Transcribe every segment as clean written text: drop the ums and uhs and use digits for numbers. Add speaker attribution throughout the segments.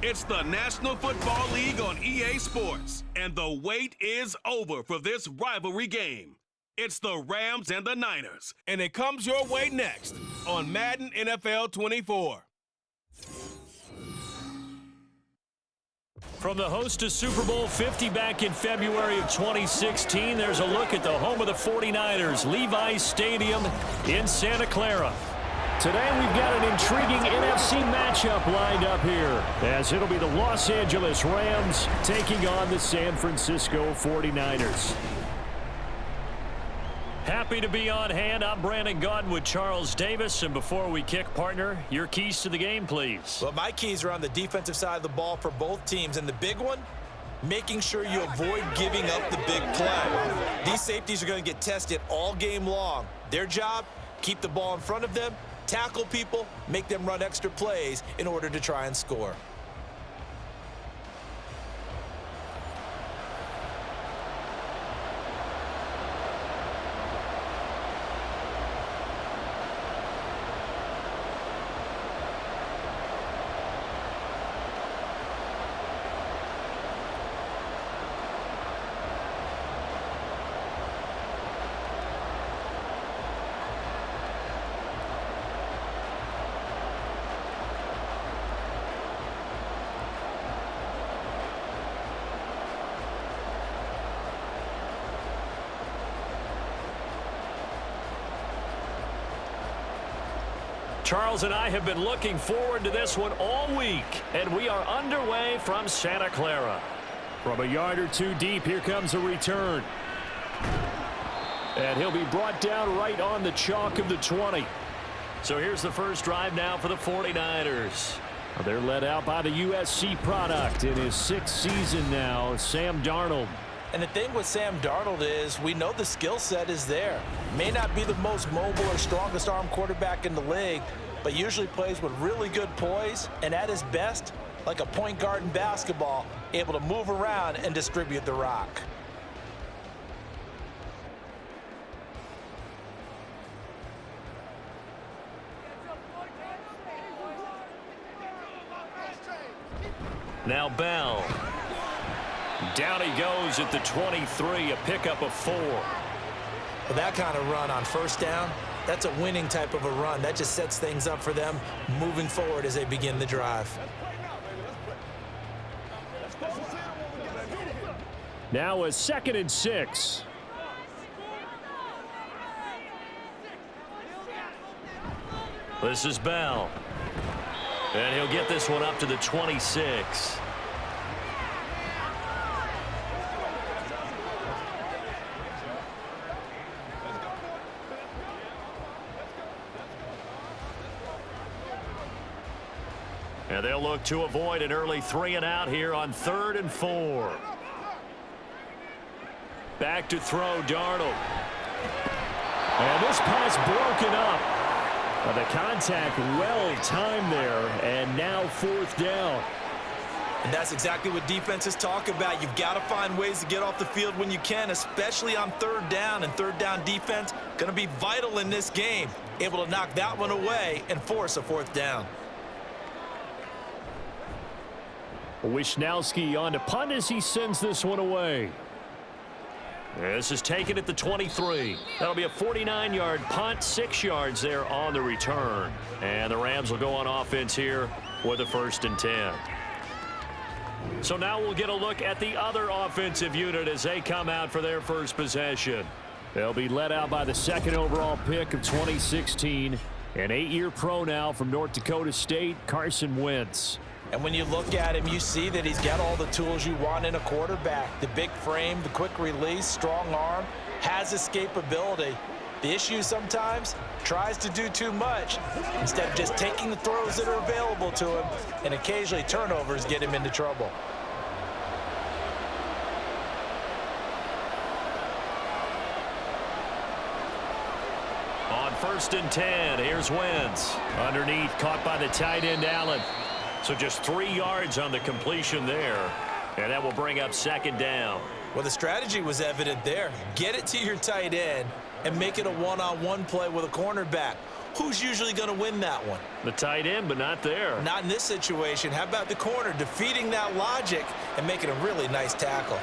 Speaker 1: It's the National Football League on EA Sports, and the wait is over for this rivalry game. It's the Rams and the Niners, and it comes your way next on Madden NFL 24.
Speaker 2: From the host to Super Bowl 50 back in February of 2016, there's a look at the home of the 49ers, Levi's Stadium in Santa Clara. Today we've got an intriguing NFC matchup lined up here, as it'll be the Los Angeles Rams taking on the San Francisco 49ers. Happy to be on hand. I'm Brandon Gaudin with Charles Davis. And before we kick, partner, your keys to the game, please.
Speaker 3: Well, my keys are on the defensive side of the ball for both teams. And the big one, making sure you avoid giving up the big play. These safeties are going to get tested all game long. Their job, keep the ball in front of them, tackle people, make them run extra plays in order to try and score.
Speaker 2: Charles and I have been looking forward to this one all week, and we are underway from Santa Clara. From a yard or two deep, here comes a return. And he'll be brought down right on the chalk of the 20. So here's the first drive now for the 49ers. They're led out by the USC product in his 6th season now, Sam Darnold.
Speaker 3: And the thing with Sam Darnold is we know the skill set is there. May not be the most mobile or strongest arm quarterback in the league, but usually plays with really good poise and at his best, like a point guard in basketball, able to move around and distribute the rock.
Speaker 2: Now Bell. Down he goes at the 23, a pickup of 4.
Speaker 3: Well, that kind of run on first down, that's a winning type of a run. That just sets things up for them moving forward as they begin the drive.
Speaker 2: Now a 2nd and 6. This is Bell. And he'll get this one up to the 26. And they'll look to avoid an early 3-and-out here on 3rd and 4. Back to throw, Darnold. And this pass broken up. The contact well timed there, and now 4th down.
Speaker 3: And that's exactly what defenses talk about. You've got to find ways to get off the field when you can, especially on 3rd down. And 3rd down defense going to be vital in this game. Able to knock that one away and force a 4th down.
Speaker 2: Wishnowski on to punt as he sends this one away. This is taken at the 23. That'll be a 49-yard punt, 6 yards there on the return. And the Rams will go on offense here with a 1st and 10. So now we'll get a look at the other offensive unit as they come out for their first possession. They'll be led out by the 2nd overall pick of 2016. An 8-year pro now from North Dakota State, Carson Wentz.
Speaker 3: And when you look at him, you see that he's got all the tools you want in a quarterback. The big frame, the quick release, strong arm, has escapability. The issue sometimes, tries to do too much instead of just taking the throws that are available to him, and occasionally turnovers get him into trouble.
Speaker 2: On 1st and 10, here's Wentz. Underneath, caught by the tight end, Allen. So just 3 yards on the completion there. And that will bring up 2nd down.
Speaker 3: Well, the strategy was evident there. Get it to your tight end and make it a one-on-one play with a cornerback. who's usually going to win that one?
Speaker 2: The tight end, but not there.
Speaker 3: Not in this situation. How about the corner defeating that logic and making a really nice tackle?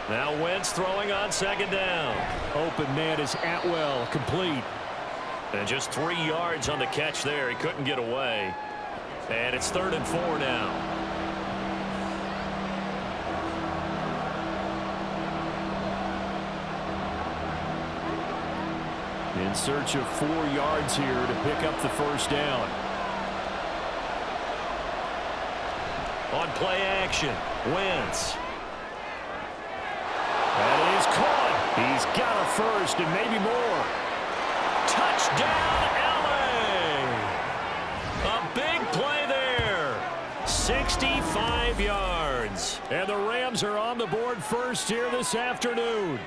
Speaker 2: Now Wentz throwing on second down.
Speaker 4: Open man is Atwell, complete.
Speaker 2: And just 3 yards on the catch there. He couldn't get away. And it's 3rd and 4 now.
Speaker 4: In search of 4 yards here to pick up the first down.
Speaker 2: On play action, Wentz.
Speaker 4: That is caught. He's got a first and maybe more.
Speaker 2: Touchdown, LA! A big play there. 65 yards.
Speaker 4: And the Rams are on the board first here this afternoon.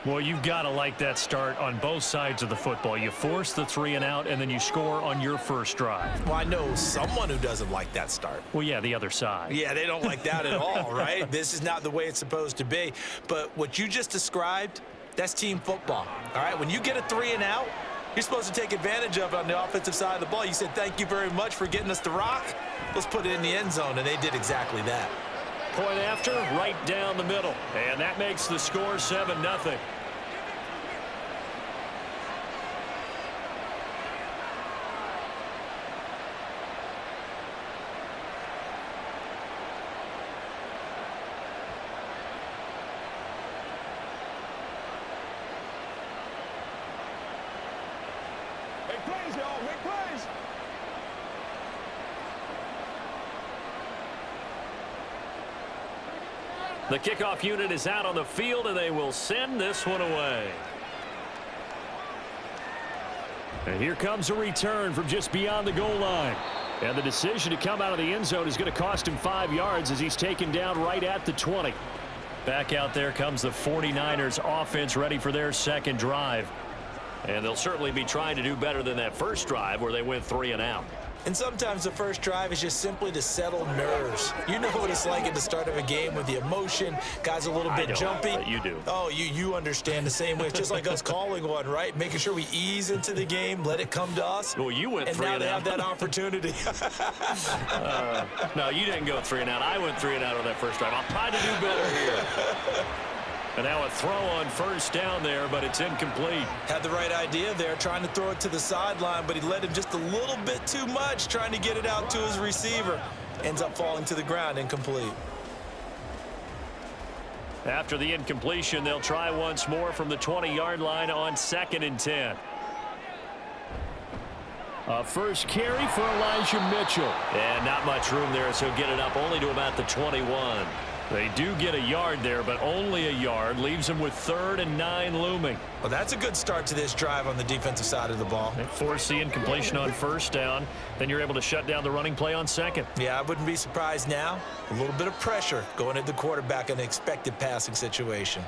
Speaker 2: Well, you've got to like that start on both sides of the football. You force the 3 and out, and then you score on your first drive.
Speaker 3: Well, I know someone who doesn't like that start.
Speaker 2: Well, yeah, the other side.
Speaker 3: Yeah, they don't like that at all, right? This is not the way it's supposed to be. But what you just described, that's team football, all right? When you get a 3 and out, you're supposed to take advantage of it on the offensive side of the ball. You said, thank you very much for getting us the rock. Let's put it in the end zone, and they did exactly that.
Speaker 2: Point after, right down the middle. And that makes the score 7-0. The kickoff unit is out on the field, and they will send this one away.
Speaker 4: And here comes a return from just beyond the goal line. And the decision to come out of the end zone is going to cost him 5 yards as he's taken down right at the 20.
Speaker 2: Back out there comes the 49ers offense ready for their second drive. And they'll certainly be trying to do better than that first drive where they went 3 and out.
Speaker 3: And sometimes the first drive is just simply to settle nerves. You know what it's like at the start of a game with the emotion. Guys a little bit jumpy.
Speaker 2: But you do.
Speaker 3: Oh, you understand the same way. It's just like us calling one, right? Making sure we ease into the game, let it come to us.
Speaker 2: Well, you went 3 and out.
Speaker 3: And now they have that opportunity.
Speaker 2: No, you didn't go 3 and out. I went 3 and out on that first drive. I'll try to do better here. And now a throw on first down there, but it's incomplete.
Speaker 3: Had the right idea there, trying to throw it to the sideline, but he led him just a little bit too much, trying to get it out to his receiver. Ends up falling to the ground, incomplete.
Speaker 2: After the incompletion, they'll try once more from the 20-yard line on 2nd and 10.
Speaker 4: First carry for Elijah Mitchell.
Speaker 2: And not much room there, so get it up only to about the 21. They do get a yard there, but only a yard. Leaves them with 3rd and 9 looming.
Speaker 3: Well, that's a good start to this drive on the defensive side of the ball.
Speaker 2: They force the incompletion on first down. Then you're able to shut down the running play on 2nd.
Speaker 3: Yeah, I wouldn't be surprised now. A little bit of pressure going at the quarterback in an expected passing situation.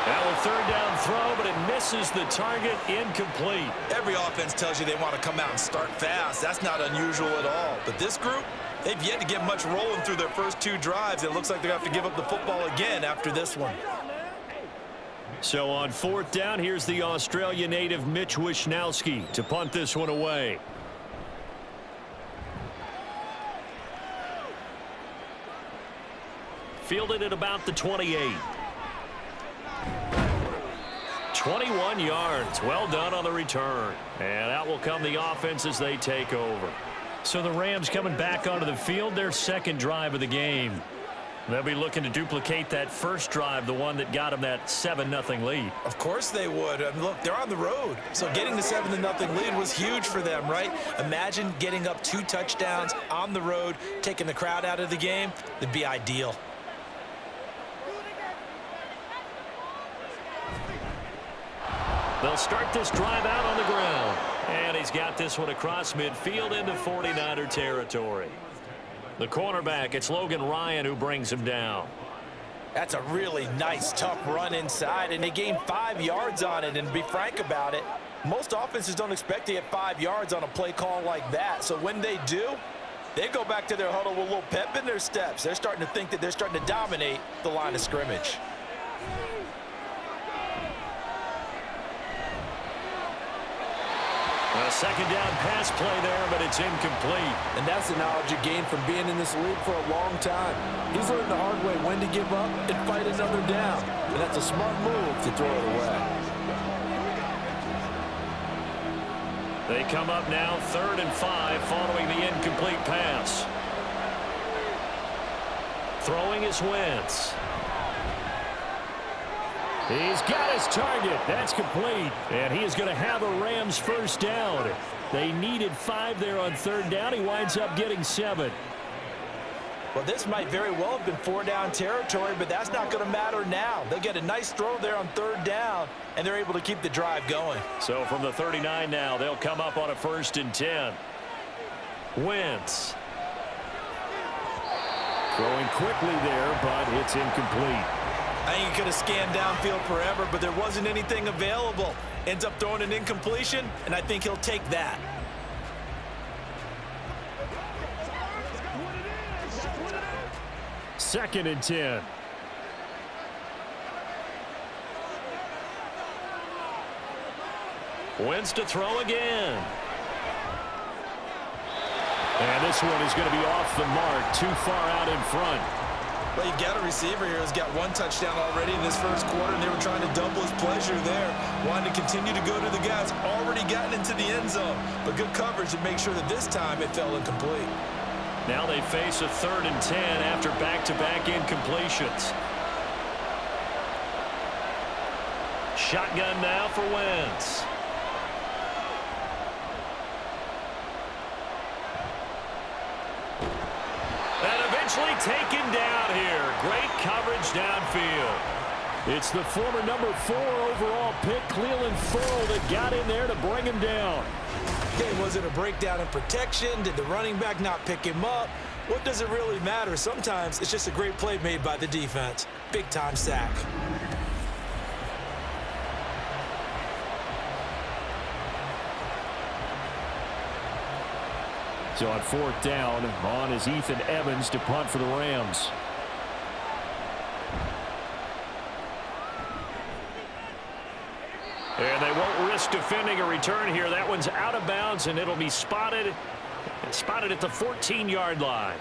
Speaker 2: Now a 3rd down throw, but it misses the target, incomplete.
Speaker 3: Every offense tells you they want to come out and start fast. That's not unusual at all. But this group, they've yet to get much rolling through their first 2 drives. It looks like they're going to have to give up the football again after this one.
Speaker 2: So on 4th down, here's the Australia native Mitch Wishnowsky to punt this one away. Fielded at about the 28. 21 yards. Well done on the return. And out will come the offense as they take over. So the Rams coming back onto the field, their second drive of the game. They'll be looking to duplicate that first drive, the one that got them that 7-0 lead.
Speaker 3: Of course they would. I mean, look, they're on the road. So getting the 7-0 lead was huge for them, right? Imagine getting up 2 touchdowns on the road, taking the crowd out of the game. It'd be ideal.
Speaker 2: They'll start this drive out on the ground. And he's got this one across midfield into 49er territory. The cornerback, it's Logan Ryan who brings him down.
Speaker 3: That's a really nice, tough run inside, and they gained 5 yards on it. And to be frank about it, most offenses don't expect to get 5 yards on a play call like that. So when they do, they go back to their huddle with a little pep in their steps. They're starting to think that they're starting to dominate the line of scrimmage.
Speaker 2: A second down pass play there, but it's incomplete.
Speaker 3: And that's the knowledge you gain from being in this league for a long time. He's learned the hard way when to give up and fight another down. And that's a smart move to throw it away.
Speaker 2: They come up now 3rd and 5 following the incomplete pass. Throwing is Wentz.
Speaker 4: He's got his target. That's complete. And he is going to have a Rams first down. They needed 5 there on 3rd down. He winds up getting 7.
Speaker 3: Well, this might very well have been 4-down territory, but that's not going to matter now. They get a nice throw there on 3rd down, and they're able to keep the drive going.
Speaker 2: So from the 39 now, they'll come up on a 1st and 10. Wentz.
Speaker 4: Throwing quickly there, but it's incomplete.
Speaker 3: I think he could have scanned downfield forever, but there wasn't anything available. Ends up throwing an incompletion, and I think he'll take that.
Speaker 4: Second and 10.
Speaker 2: Wentz to throw again.
Speaker 4: And this one is going to be off the mark, too far out in front.
Speaker 3: Well, you've got a receiver here who's got 1 touchdown already in this first quarter, and they were trying to double his pleasure there. Wanted to continue to go to the guys. Already gotten into the end zone, but good coverage to make sure that this time it fell incomplete.
Speaker 2: Now they face a 3rd and 10 after back-to-back incompletions. Shotgun now for Wentz. And eventually taken down here. Great coverage downfield.
Speaker 4: It's the former number 4 overall pick, Cleveland Ferrell, that got in there to bring him down.
Speaker 3: Okay, was it a breakdown in protection? Did the running back not pick him up? What does it really matter? Sometimes it's just a great play made by the defense. Big-time sack.
Speaker 4: So on 4th down, on is Ethan Evans to punt for the Rams.
Speaker 2: And they won't risk defending a return here. That one's out of bounds, and it'll be spotted at the 14-yard line.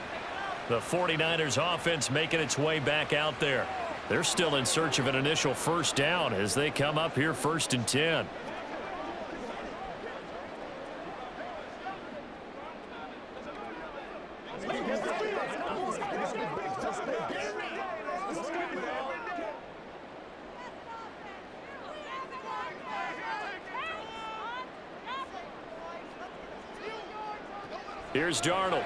Speaker 2: The 49ers offense making its way back out there. They're still in search of an initial first down as they come up here 1st and 10. Here's Darnold.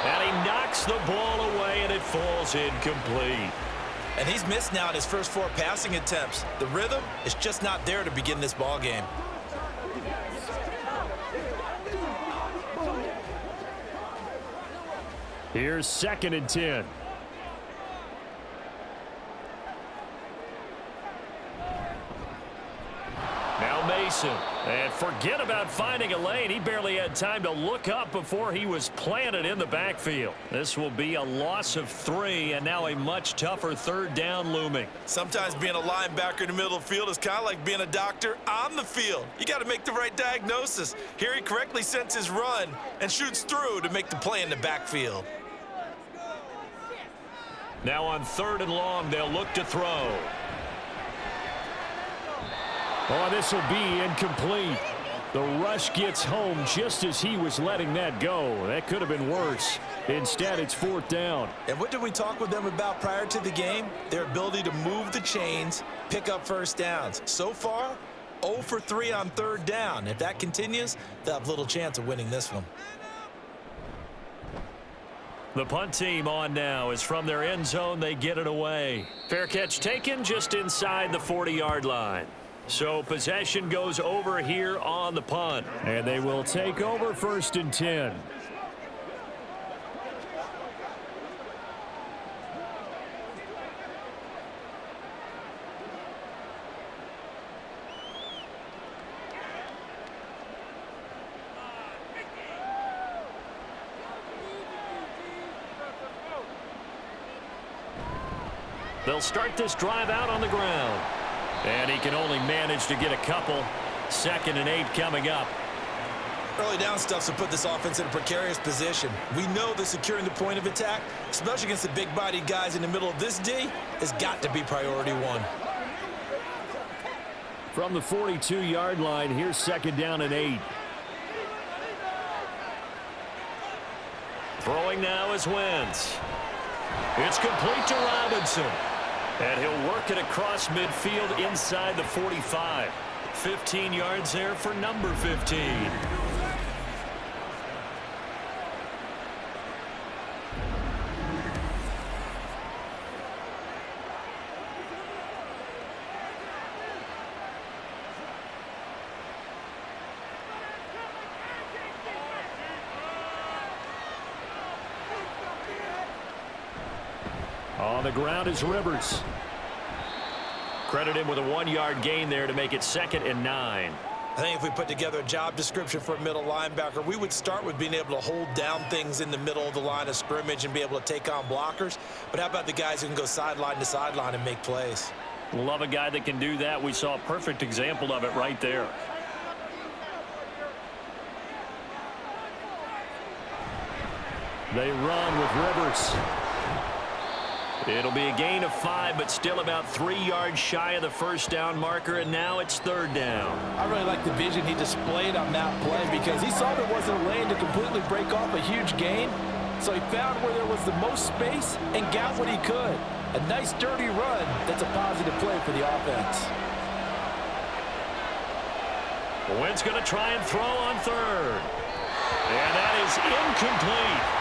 Speaker 2: And he knocks the ball away, and it falls incomplete.
Speaker 3: And he's missed now in his first 4 passing attempts. The rhythm is just not there to begin this ball game.
Speaker 4: Here's 2nd and 10.
Speaker 2: Now Mason. And forget about finding a lane. He barely had time to look up before he was planted in the backfield. This will be a loss of 3, and now a much tougher 3rd down looming.
Speaker 3: Sometimes being a linebacker in the middle of the field is kind of like being a doctor on the field. You got to make the right diagnosis. Here he correctly sends his run and shoots through to make the play in the backfield.
Speaker 2: Now on 3rd and long, they'll look to throw.
Speaker 4: Oh, this will be incomplete. The rush gets home just as he was letting that go. That could have been worse. Instead, it's 4th down.
Speaker 3: And what did we talk with them about prior to the game? Their ability to move the chains, pick up first downs. So far, 0 for 3 on 3rd down. If that continues, they'll have little chance of winning this one.
Speaker 2: The punt team on now is from their end zone. They get it away. Fair catch taken just inside the 40-yard line. So possession goes over here on the punt.
Speaker 4: And they will take over 1st and 10.
Speaker 2: They'll start this drive out on the ground. And he can only manage to get a couple. 2nd and 8 coming up.
Speaker 3: Early down stuffs will put this offense in a precarious position. We know that securing the point of attack, especially against the big-bodied guys in the middle of this D, has got to be priority one.
Speaker 4: From the 42-yard line, here's 2nd down and 8.
Speaker 2: Throwing now is Wentz. It's complete to Robinson. And he'll work it across midfield inside the 45. 15 yards there for number 15.
Speaker 4: On the ground is Rivers.
Speaker 2: Credit him with a 1-yard gain there to make it 2nd and 9.
Speaker 3: I think if we put together a job description for a middle linebacker, we would start with being able to hold down things in the middle of the line of scrimmage and be able to take on blockers. But how about the guys who can go sideline to sideline and make plays?
Speaker 2: Love a guy that can do that. We saw a perfect example of it right there.
Speaker 4: They run with Rivers.
Speaker 2: It'll be a gain of 5, but still about 3 yards shy of the first down marker, and now it's 3rd down.
Speaker 3: I really like the vision he displayed on that play because he saw there wasn't a lane to completely break off a huge gain. So he found where there was the most space and got what he could. A nice dirty run that's a positive play for the offense.
Speaker 2: Wentz going to try and throw on 3rd. And that is incomplete.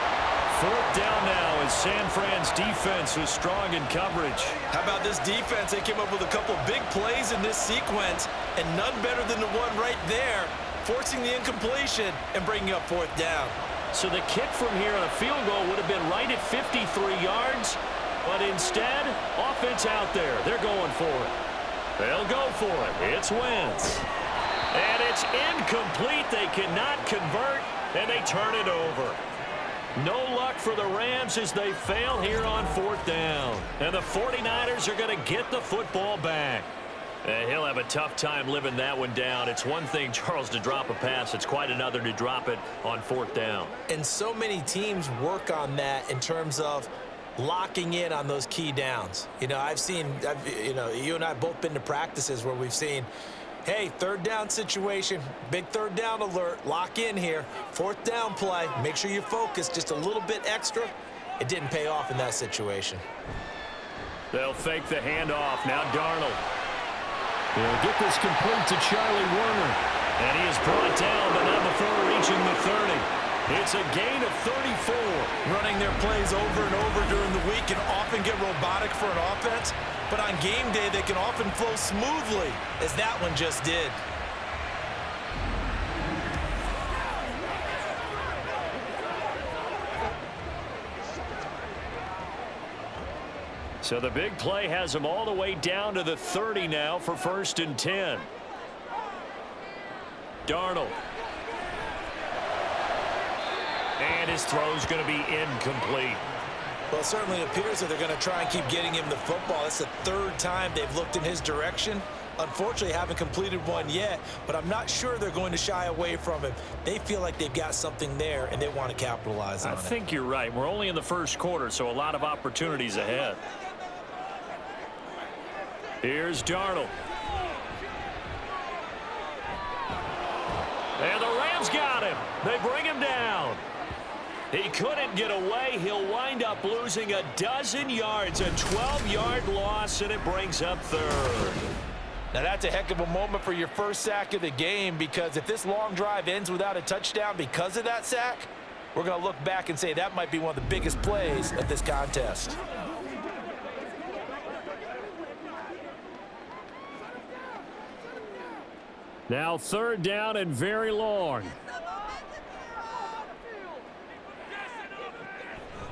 Speaker 2: 4th down now as San Fran's defense was strong in coverage.
Speaker 3: How about this defense? They came up with a couple big plays in this sequence, and none better than the one right there, forcing the incompletion and bringing up 4th down.
Speaker 2: So the kick from here on a field goal would have been right at 53 yards, but instead, offense out there. They're going for it. They'll go for it. It's Wentz. And it's incomplete. They cannot convert, and they turn it over. No luck for the Rams as they fail here on 4th down. And the 49ers are going to get the football back. And he'll have a tough time living that one down. It's one thing, Charles, to drop a pass. It's quite another to drop it on 4th down.
Speaker 3: And so many teams work on that in terms of locking in on those key downs. You know, you and I have both been to practices where we've seen, hey, 3rd down situation, big 3rd down alert, lock in here. 4th down play, make sure you focus just a little bit extra. It didn't pay off in that situation.
Speaker 2: They'll fake the handoff. Now Darnold.
Speaker 4: They'll get this complete to Charlie Warner.
Speaker 2: And he is brought down, but not before reaching the 30. It's a gain of 34.
Speaker 3: Running their plays over and over during the week can often get robotic for an offense, but on game day they can often flow smoothly, as that one just did.
Speaker 2: So the big play has them all the way down to the 30 now for 1st and 10. Darnold. And his throw's going to be incomplete.
Speaker 3: Well, it certainly appears that they're going to try and keep getting him the football. That's the 3rd time they've looked in his direction. Unfortunately, haven't completed one yet, but I'm not sure they're going to shy away from him. They feel like they've got something there, and they want to capitalize on it.
Speaker 2: I think you're right. We're only in the 1st quarter, so a lot of opportunities ahead. Here's Darnold. And the Rams got him. They bring him down. He couldn't get away. He'll wind up losing a dozen yards, a 12-yard loss, and it brings up 3rd.
Speaker 3: Now, that's a heck of a moment for your first sack of the game, because if this long drive ends without a touchdown because of that sack, we're going to look back and say that might be one of the biggest plays of this contest.
Speaker 4: Now 3rd down and very long.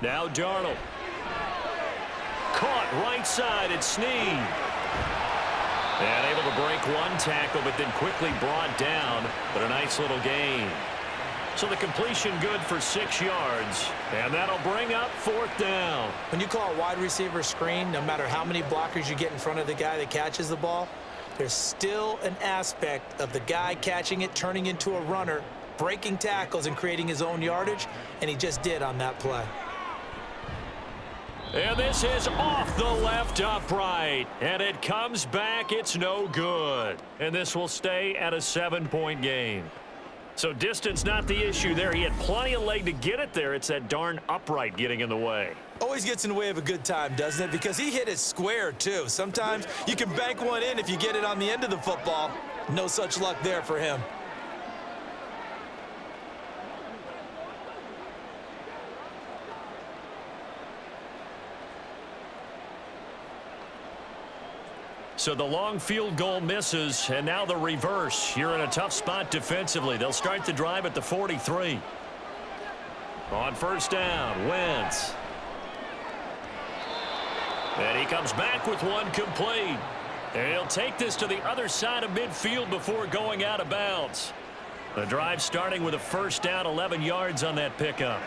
Speaker 2: Now Darnold. Caught right side at Snead. And able to break one tackle, but then quickly brought down. But a nice little gain. So the completion good for 6 yards, and that'll bring up 4th down.
Speaker 3: When you call a wide receiver screen, no matter how many blockers you get in front of the guy that catches the ball, there's still an aspect of the guy catching it, turning into a runner, breaking tackles and creating his own yardage, and he just did on that play.
Speaker 2: And this is off the left upright, and it comes back. It's no good. And this will stay at a 7-point game. So distance not the issue there. He had plenty of leg to get it there. It's that darn upright getting in the way.
Speaker 3: Always gets in the way of a good time, doesn't it? Because he hit it square, too. Sometimes you can bank one in if you get it on the end of the football. No such luck there for him.
Speaker 2: So the long field goal misses, and now the reverse. You're in a tough spot defensively. They'll start the drive at the 43. On 1st down, Wentz. And he comes back with one complete. And he'll take this to the other side of midfield before going out of bounds. The drive starting with a 1st down, 11 yards on that pickup.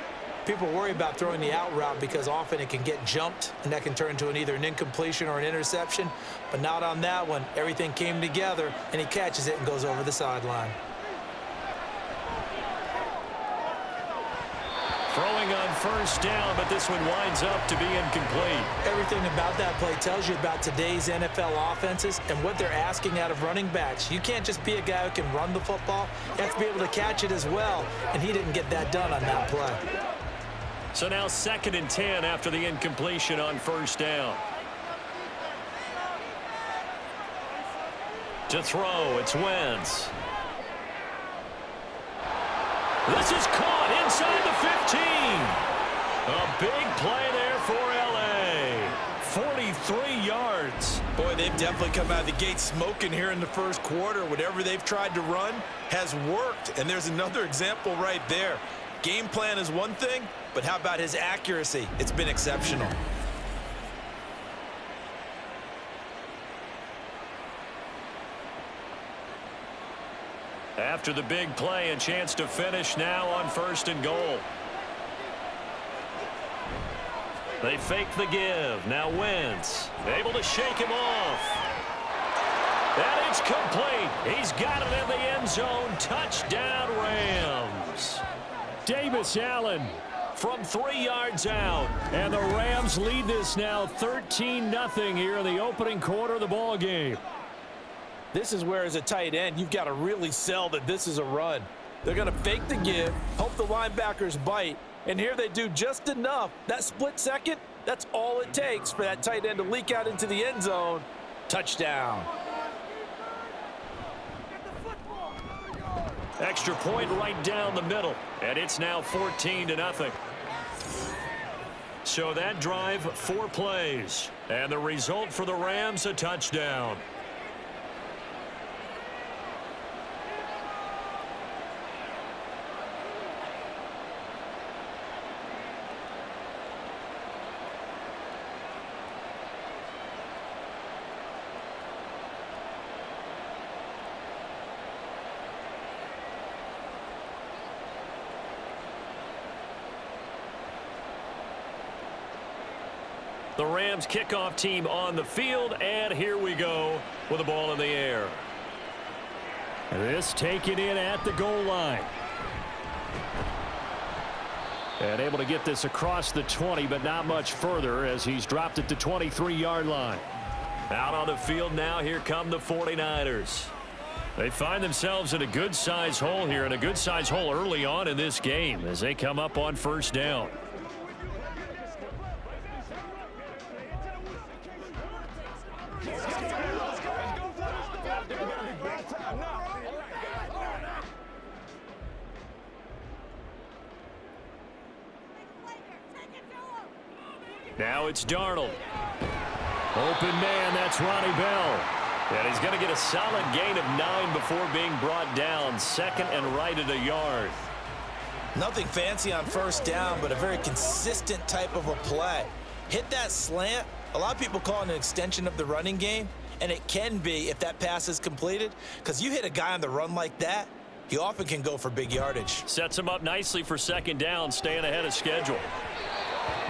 Speaker 3: People worry about throwing the out route because often it can get jumped, and that can turn into either an incompletion or an interception. But not on that one. Everything came together, and he catches it and goes over the sideline.
Speaker 2: Throwing on 1st down, but this one winds up to be incomplete.
Speaker 3: Everything about that play tells you about today's NFL offenses and what they're asking out of running backs. You can't just be a guy who can run the football. You have to be able to catch it as well, and he didn't get that done on that play.
Speaker 2: So now 2nd and 10 after the incompletion on 1st down. To throw, it's Wentz. This is caught inside the 15. A big play there for L.A. 43 yards.
Speaker 3: Boy, they've definitely come out of the gate smoking here in the 1st quarter. Whatever they've tried to run has worked, and there's another example right there. Game plan is one thing, but how about his accuracy? It's been exceptional.
Speaker 2: After the big play, a chance to finish now on 1st and goal. They fake the give. Now Wentz able to shake him off. And it's complete. He's got it in the end zone. Touchdown, Rams.
Speaker 4: Davis Allen
Speaker 2: from 3 yards out.
Speaker 4: And the Rams lead this now 13-0 here in the opening quarter of the ball game.
Speaker 3: This is where, as a tight end, you've got to really sell that this is a run. They're going to fake the give, hope the linebackers bite, and here they do just enough. That split second, that's all it takes for that tight end to leak out into the end zone. Touchdown.
Speaker 2: Extra point right down the middle, and it's now 14-0. So that drive, 4 plays, and the result for the Rams, a touchdown. The Rams kickoff team on the field, and here we go with the ball in the air.
Speaker 4: This taken in at the goal line. And able to get this across the 20, but not much further as he's dropped at the 23-yard line.
Speaker 2: Out on the field now, here come the 49ers. They find themselves in a good-size hole here, and a good-size hole early on in this game as they come up on 1st down. Now it's Darnold.
Speaker 4: Open man, that's Ronnie Bell.
Speaker 2: And he's going to get a solid gain of 9 before being brought down. 2nd and right at a yard.
Speaker 3: Nothing fancy on 1st down, but a very consistent type of a play. Hit that slant. A lot of people call it an extension of the running game, and it can be if that pass is completed, because you hit a guy on the run like that, he often can go for big yardage.
Speaker 2: Sets him up nicely for second down, staying ahead of schedule.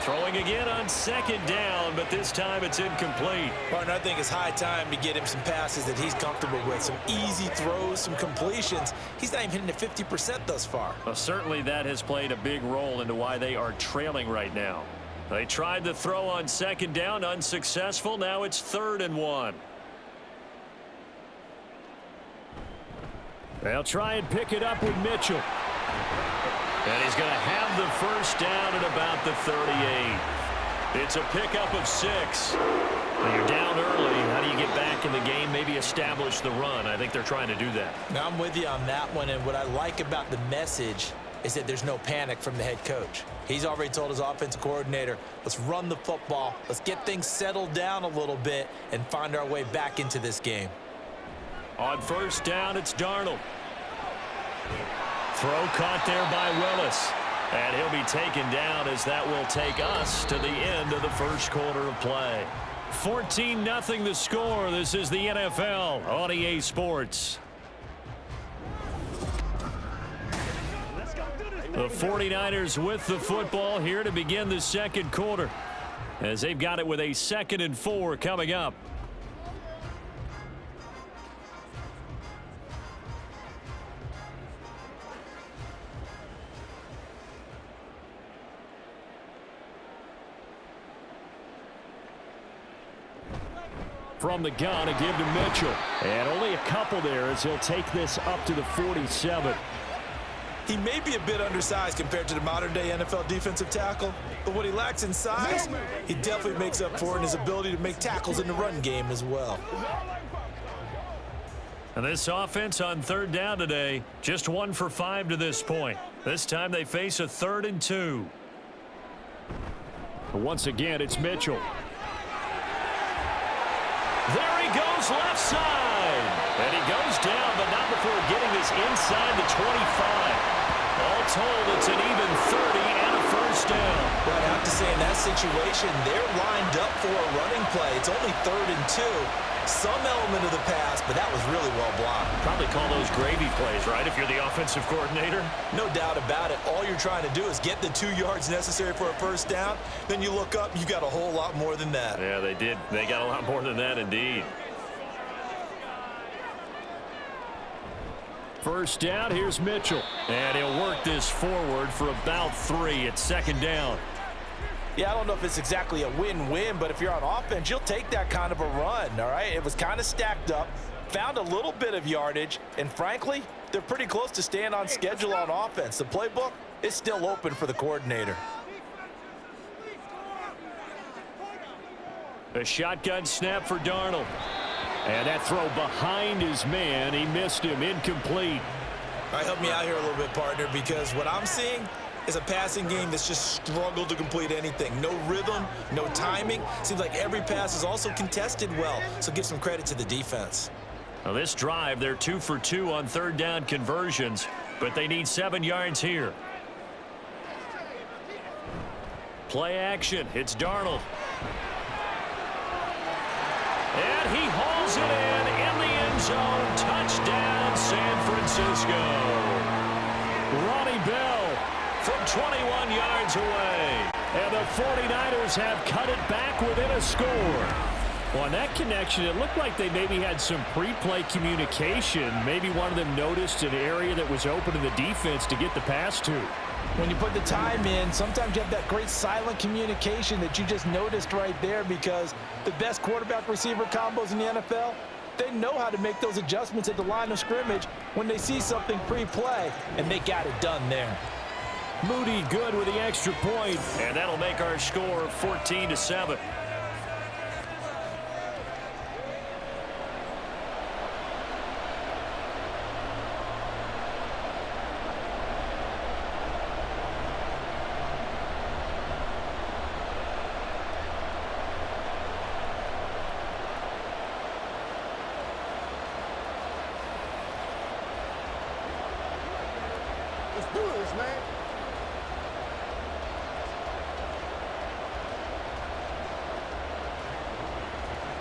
Speaker 2: Throwing again on second down, but this time it's incomplete.
Speaker 3: Partner, I think it's high time to get him some passes that he's comfortable with. Some easy throws, some completions. He's not even hitting at 50% thus far.
Speaker 2: Well, certainly that has played a big role into why they are trailing right now. They tried to throw on second down, unsuccessful. Now it's 3rd and 1. They'll try and pick it up with Mitchell. And he's going to have the first down at about the 38. It's a pickup of 6. When you're down early, how do you get back in the game, maybe establish the run? I think they're trying to do that.
Speaker 3: Now, I'm with you on that one, and what I like about the message is that there's no panic from the head coach. He's already told his offensive coordinator, let's run the football, let's get things settled down a little bit and find our way back into this game.
Speaker 2: On first down, it's Darnold. Throw caught there by Willis. And he'll be taken down as that will take us to the end of the first quarter of play. 14-0 the score. This is the NFL on EA Sports. The 49ers with the football here to begin the second quarter, as they've got it with a 2nd and 4 coming up. From the gun, a give to Mitchell. And only a couple there as he'll take this up to the 47.
Speaker 3: He may be a bit undersized compared to the modern-day NFL defensive tackle, but what he lacks in size, he definitely makes up for in his ability to make tackles in the run game as well.
Speaker 2: And this offense on 3rd down today, just 1 for 5 to this point. This time they face a 3rd and 2.
Speaker 4: Once again, it's Mitchell.
Speaker 2: There he goes left side. And he goes down, but not before getting this inside the 25. All told, it's an even 30 and a first down.
Speaker 3: Well, I have to say, in that situation, they're lined up for a running play. It's only 3rd and 2. Some element of the pass, but that was really well blocked.
Speaker 2: Probably call those gravy plays, right, if you're the offensive coordinator?
Speaker 3: No doubt about it. All you're trying to do is get the 2 yards necessary for a first down. Then you look up, you got a whole lot more than that.
Speaker 2: Yeah, they did. They got a lot more than that, indeed.
Speaker 4: First down, here's Mitchell.
Speaker 2: And he'll work this forward for about 3 at 2nd down.
Speaker 3: Yeah, I don't know if it's exactly a win-win, but if you're on offense, you'll take that kind of a run, all right? It was kind of stacked up, found a little bit of yardage, and frankly, they're pretty close to staying on schedule on offense. The playbook is still open for the coordinator.
Speaker 2: A shotgun snap for Darnold.
Speaker 4: And that throw behind his man, he missed him, incomplete.
Speaker 3: All right, help me out here a little bit, partner, because what I'm seeing is a passing game that's just struggled to complete anything. No rhythm, no timing. Seems like every pass is also contested well, so give some credit to the defense.
Speaker 2: Now this drive, they're 2 for 2 on 3rd down conversions, but they need 7 yards here. Play action, it's Darnold. And he hauls it in the end zone. Touchdown, San Francisco.
Speaker 4: Ronnie Bell
Speaker 2: from 21 yards away.
Speaker 4: And the 49ers have cut it back within a score.
Speaker 2: Well, on that connection, it looked like they maybe had some pre-play communication. Maybe one of them noticed an area that was open in the defense to get the pass to.
Speaker 3: When you put the time in, sometimes you have that great silent communication that you just noticed right there, because the best quarterback-receiver combos in the NFL, they know how to make those adjustments at the line of scrimmage when they see something pre-play, and they got it done there.
Speaker 2: Moody good with the extra point, and that'll make our score 14-7.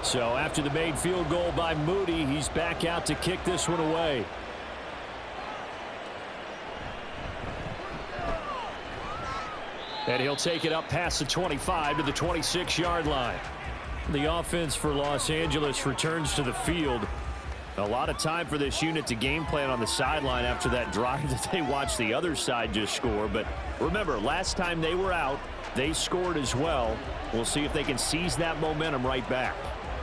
Speaker 4: So after the made field goal by Moody, he's back out to kick this one away. And he'll take it up past the 25 to the 26-yard line. The offense for Los Angeles returns to the field. A lot of time for this unit to game plan on the sideline after that drive that they watched the other side just score. But remember, last time they were out, they scored as well. We'll see if they can seize that momentum right back.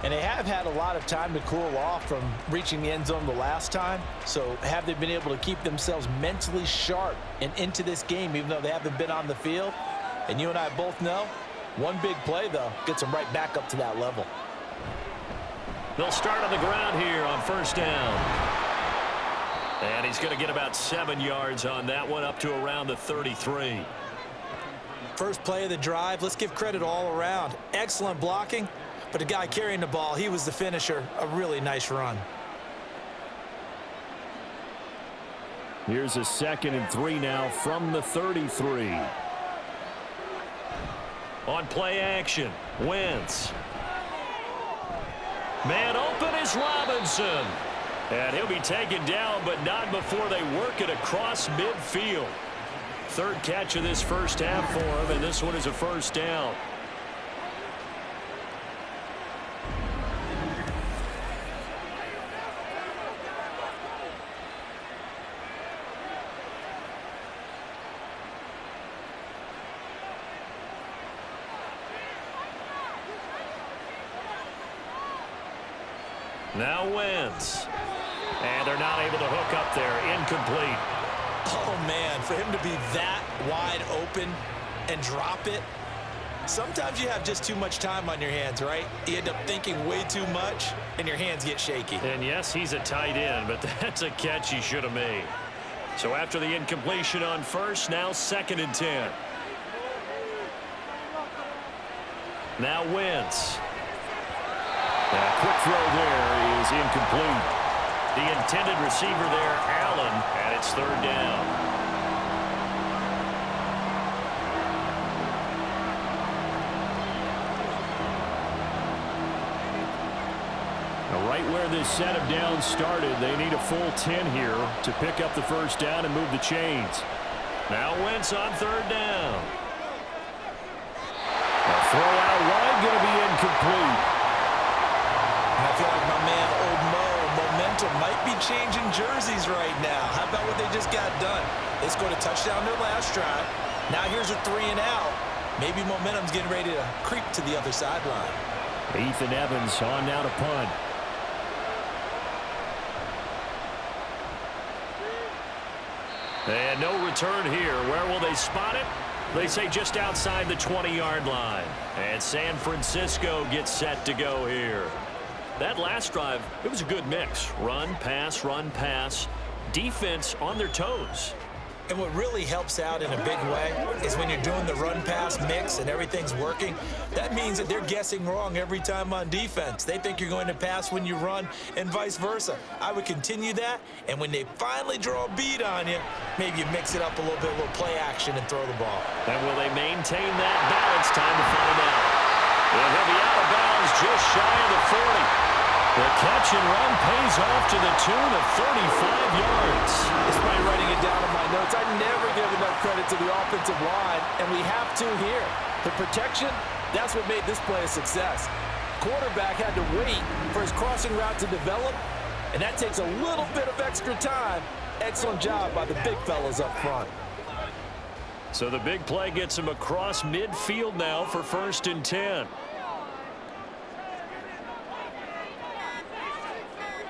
Speaker 3: And they have had a lot of time to cool off from reaching the end zone the last time. So have they been able to keep themselves mentally sharp and into this game even though they haven't been on the field? And you and I both know, one big play, though, gets them right back up to that level.
Speaker 2: They'll start on the ground here on first down. And he's going to get about 7 yards on that one, up to around the 33.
Speaker 3: First play of the drive, let's give credit all around. Excellent blocking, but the guy carrying the ball, he was the finisher. A really nice run.
Speaker 4: Here's a 2nd and 3 now from the 33.
Speaker 2: On play action, Wentz. Man open is Robinson. And he'll be taken down, but not before they work it across midfield. Third catch of this first half for him, and this one is a first down. Now Wentz. And they're not able to hook up there. Incomplete.
Speaker 3: Oh, man, for him to be that wide open and drop it. Sometimes you have just too much time on your hands, right? You end up thinking way too much, and your hands get shaky.
Speaker 2: And, yes, he's a tight end, but that's a catch he should have made. So after the incompletion on first, now 2nd and 10. Now Wentz. A quick throw there is incomplete. The intended receiver there, Allen, and it's 3rd down.
Speaker 4: Now right where this set of downs started, they need a full 10 here to pick up the first down and move the chains.
Speaker 2: Now Wentz on 3rd down.
Speaker 4: A throw out wide, going to be incomplete.
Speaker 3: I feel like my man, Old Mo, momentum might be changing jerseys right now. How about what they just got done? They scored a touchdown their last drive. Now here's a 3 and out. Maybe momentum's getting ready to creep to the other sideline.
Speaker 4: Ethan Evans on now to punt.
Speaker 2: And no return here. Where will they spot it? They say just outside the 20-yard line. And San Francisco gets set to go here. That last drive, it was a good mix. Run, pass, defense on their toes.
Speaker 3: And what really helps out in a big way is when you're doing the run-pass mix and everything's working, that means that they're guessing wrong every time on defense. They think you're going to pass when you run and vice versa. I would continue that, and when they finally draw a beat on you, maybe you mix it up a little bit, a little play action and throw the ball.
Speaker 2: And will they maintain that balance? Time to find out. And he'll be out of bounds just shy of the 40. The catch and run pays off to the tune of 35 yards.
Speaker 3: Despite writing it down in my notes, I never give enough credit to the offensive line, and we have to here. The protection, that's what made this play a success. Quarterback had to wait for his crossing route to develop, and that takes a little bit of extra time. Excellent job by the big fellas up front.
Speaker 2: So the big play gets him across midfield now for 1st and 10.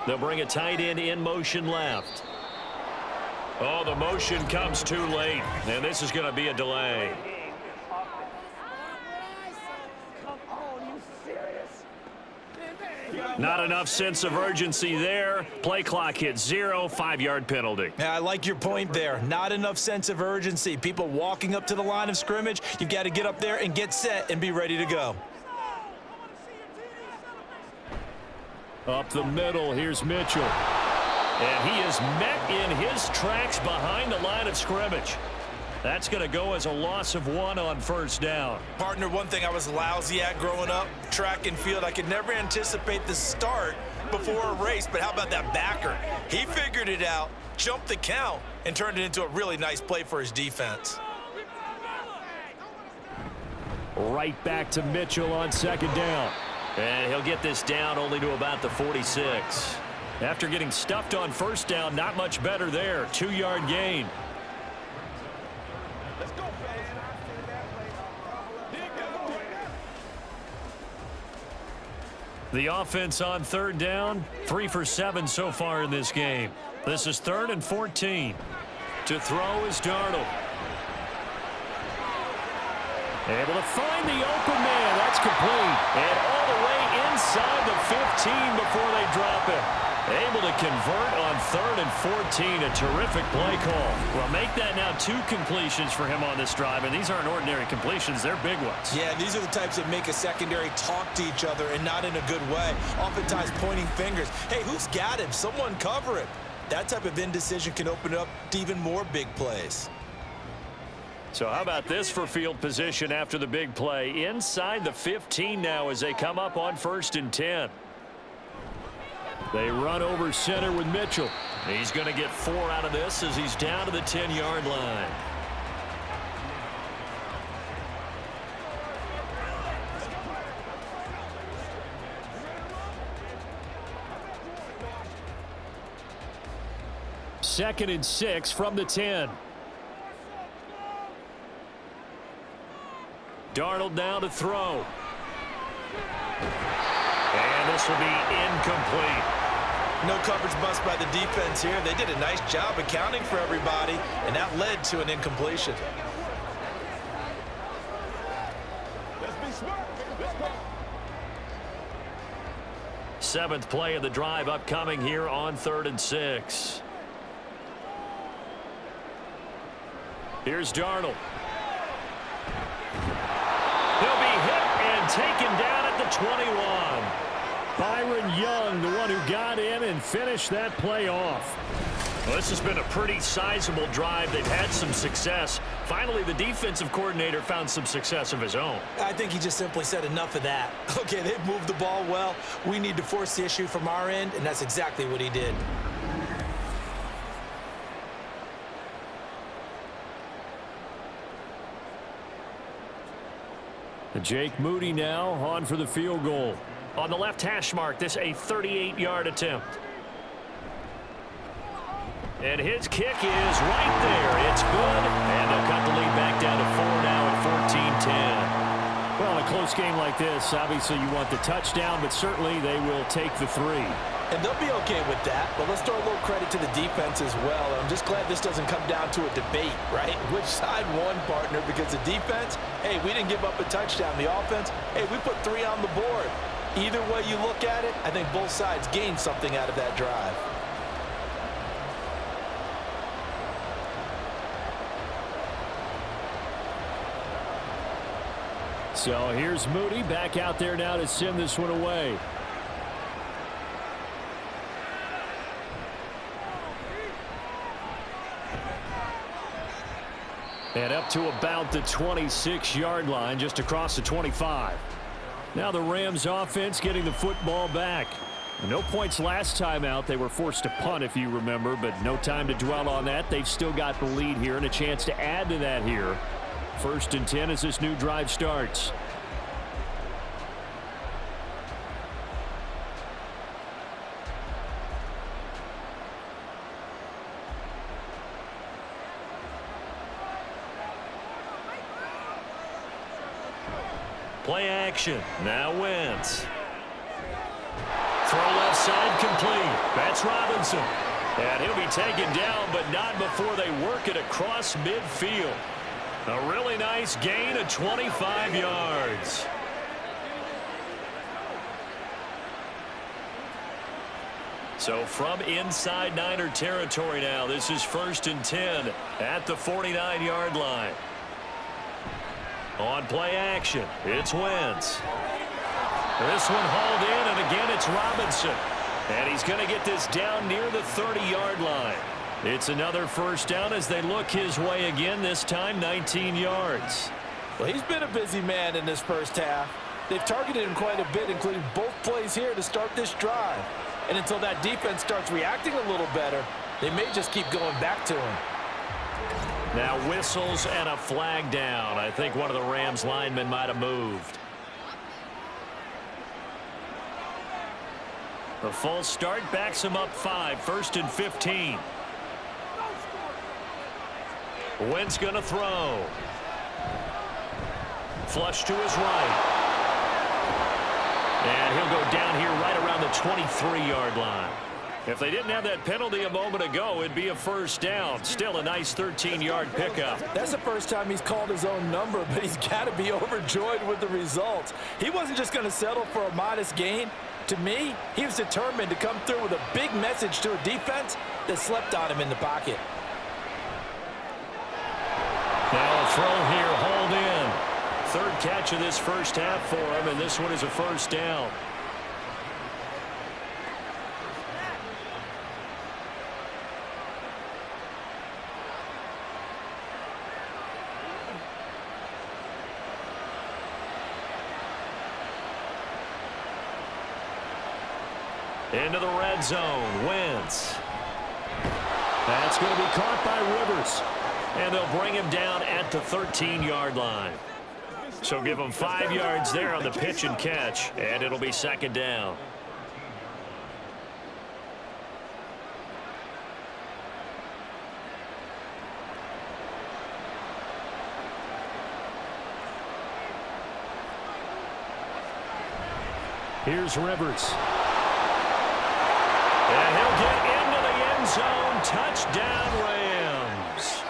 Speaker 2: They'll bring a tight end in motion left. Oh, the motion comes too late, and this is going to be a delay. Not enough sense of urgency there. Play clock hits 0, 5-yard penalty.
Speaker 3: Yeah, I like your point there. Not enough sense of urgency. People walking up to the line of scrimmage, you've got to get up there and get set and be ready to go.
Speaker 4: Up the middle, here's Mitchell.
Speaker 2: And he is met in his tracks behind the line of scrimmage. That's going to go as a loss of 1 on 1st down.
Speaker 3: Partner, one thing I was lousy at growing up, track and field, I could never anticipate the start before a race, but how about that backer? He figured it out, jumped the count, and turned it into a really nice play for his defense.
Speaker 4: Right back to Mitchell on second down.
Speaker 2: And he'll get this down only to about the 46.
Speaker 4: After getting stuffed on first down, not much better there. 2-yard gain. The offense on third down, 3 for 7 so far in this game. This is 3rd and 14. To throw is Darnold. Able to find the open man. That's complete. And all the way inside the 15 before they drop it. Able to convert on 3rd and 14. A terrific play call. Well, make that now 2 completions for him on this drive. And these aren't ordinary completions. They're big ones.
Speaker 3: Yeah, these are the types that make a secondary talk to each other and not in a good way. Oftentimes pointing fingers. Hey, who's got him? Someone cover him. That type of indecision can open up to even more big plays.
Speaker 4: So how about this for field position after the big play? Inside the 15 now as they come up on 1st and 10. They run over center with Mitchell. He's going to get 4 out of this as he's down to the 10-yard line. Second and 6 from the 10. Darnold now to throw. And this will be incomplete.
Speaker 3: No coverage bust by the defense here. They did a nice job accounting for everybody, and that led to an incompletion.
Speaker 4: Seventh play of the drive upcoming here on 3rd and 6. Here's Darnold. He'll be hit and taken down at the 21. Byron Young, the one who got in and finished that play off. Well, this has been a pretty sizable drive. They've had some success. Finally, the defensive coordinator found some success of his own.
Speaker 3: I think he just simply said enough of that. Okay, they've moved the ball well. We need to force the issue from our end, and that's exactly what he did.
Speaker 4: Jake Moody now on for the field goal. On the left hash mark, this a 38-yard attempt. And his kick is right there. It's good. And they'll cut the lead back down to 4 now at 14-10. Well, in a close game like this, obviously you want the touchdown, but certainly they will take the 3.
Speaker 3: And they'll be okay with that, but let's throw a little credit to the defense as well. I'm just glad this doesn't come down to a debate, right? Which side won, partner? Because the defense, hey, we didn't give up a touchdown. The offense, hey, we put 3 on the board. Either way you look at it, I think both sides gained something out of that drive.
Speaker 4: So here's Moody back out there now to send this one away. And up to about the 26-yard line, just across the 25. Now the Rams offense getting the football back. No points last time out. They were forced to punt, if you remember, but no time to dwell on that. They've still got the lead here and a chance to add to that here. 1st and 10 as this new drive starts. Play action. Now Wentz. Throw left side complete. That's Robinson. And he'll be taken down, but not before they work it across midfield. A really nice gain of 25 yards. So from inside Niner territory now, this is 1st and 10 at the 49-yard line. On play action, it's Wentz. This one hauled in, and again it's Robinson. And he's going to get this down near the 30-yard line. It's another 1st down as they look his way again, this time 19 yards.
Speaker 3: Well, he's been a busy man in this first half. They've targeted him quite a bit, including both plays here to start this drive. And until that defense starts reacting a little better, they may just keep going back to him.
Speaker 2: Now whistles and a flag down. I think one of the Rams linemen might have moved. The false start backs him up 5, 1st and 15. Wentz going to throw. Flush to his right. And he'll go down here right around the 23-yard line. If they didn't have that penalty a moment ago, it'd be a first down. Still a nice 13-yard pickup.
Speaker 3: That's the first time he's called his own number, but he's got to be overjoyed with the results. He wasn't just going to settle for a modest gain. To me, he was determined to come through with a big message to a defense that slept on him in the pocket.
Speaker 2: Now a throw here, hauled in. 3rd catch of this first half for him, and this one is a first down. Into the red zone, Wentz. That's going to be caught by Rivers. And they'll bring him down at the 13-yard line. So give him 5 yards there on the pitch and catch, and it'll be 2nd down. Here's Rivers. And he'll get into the end zone. Touchdown, Rams.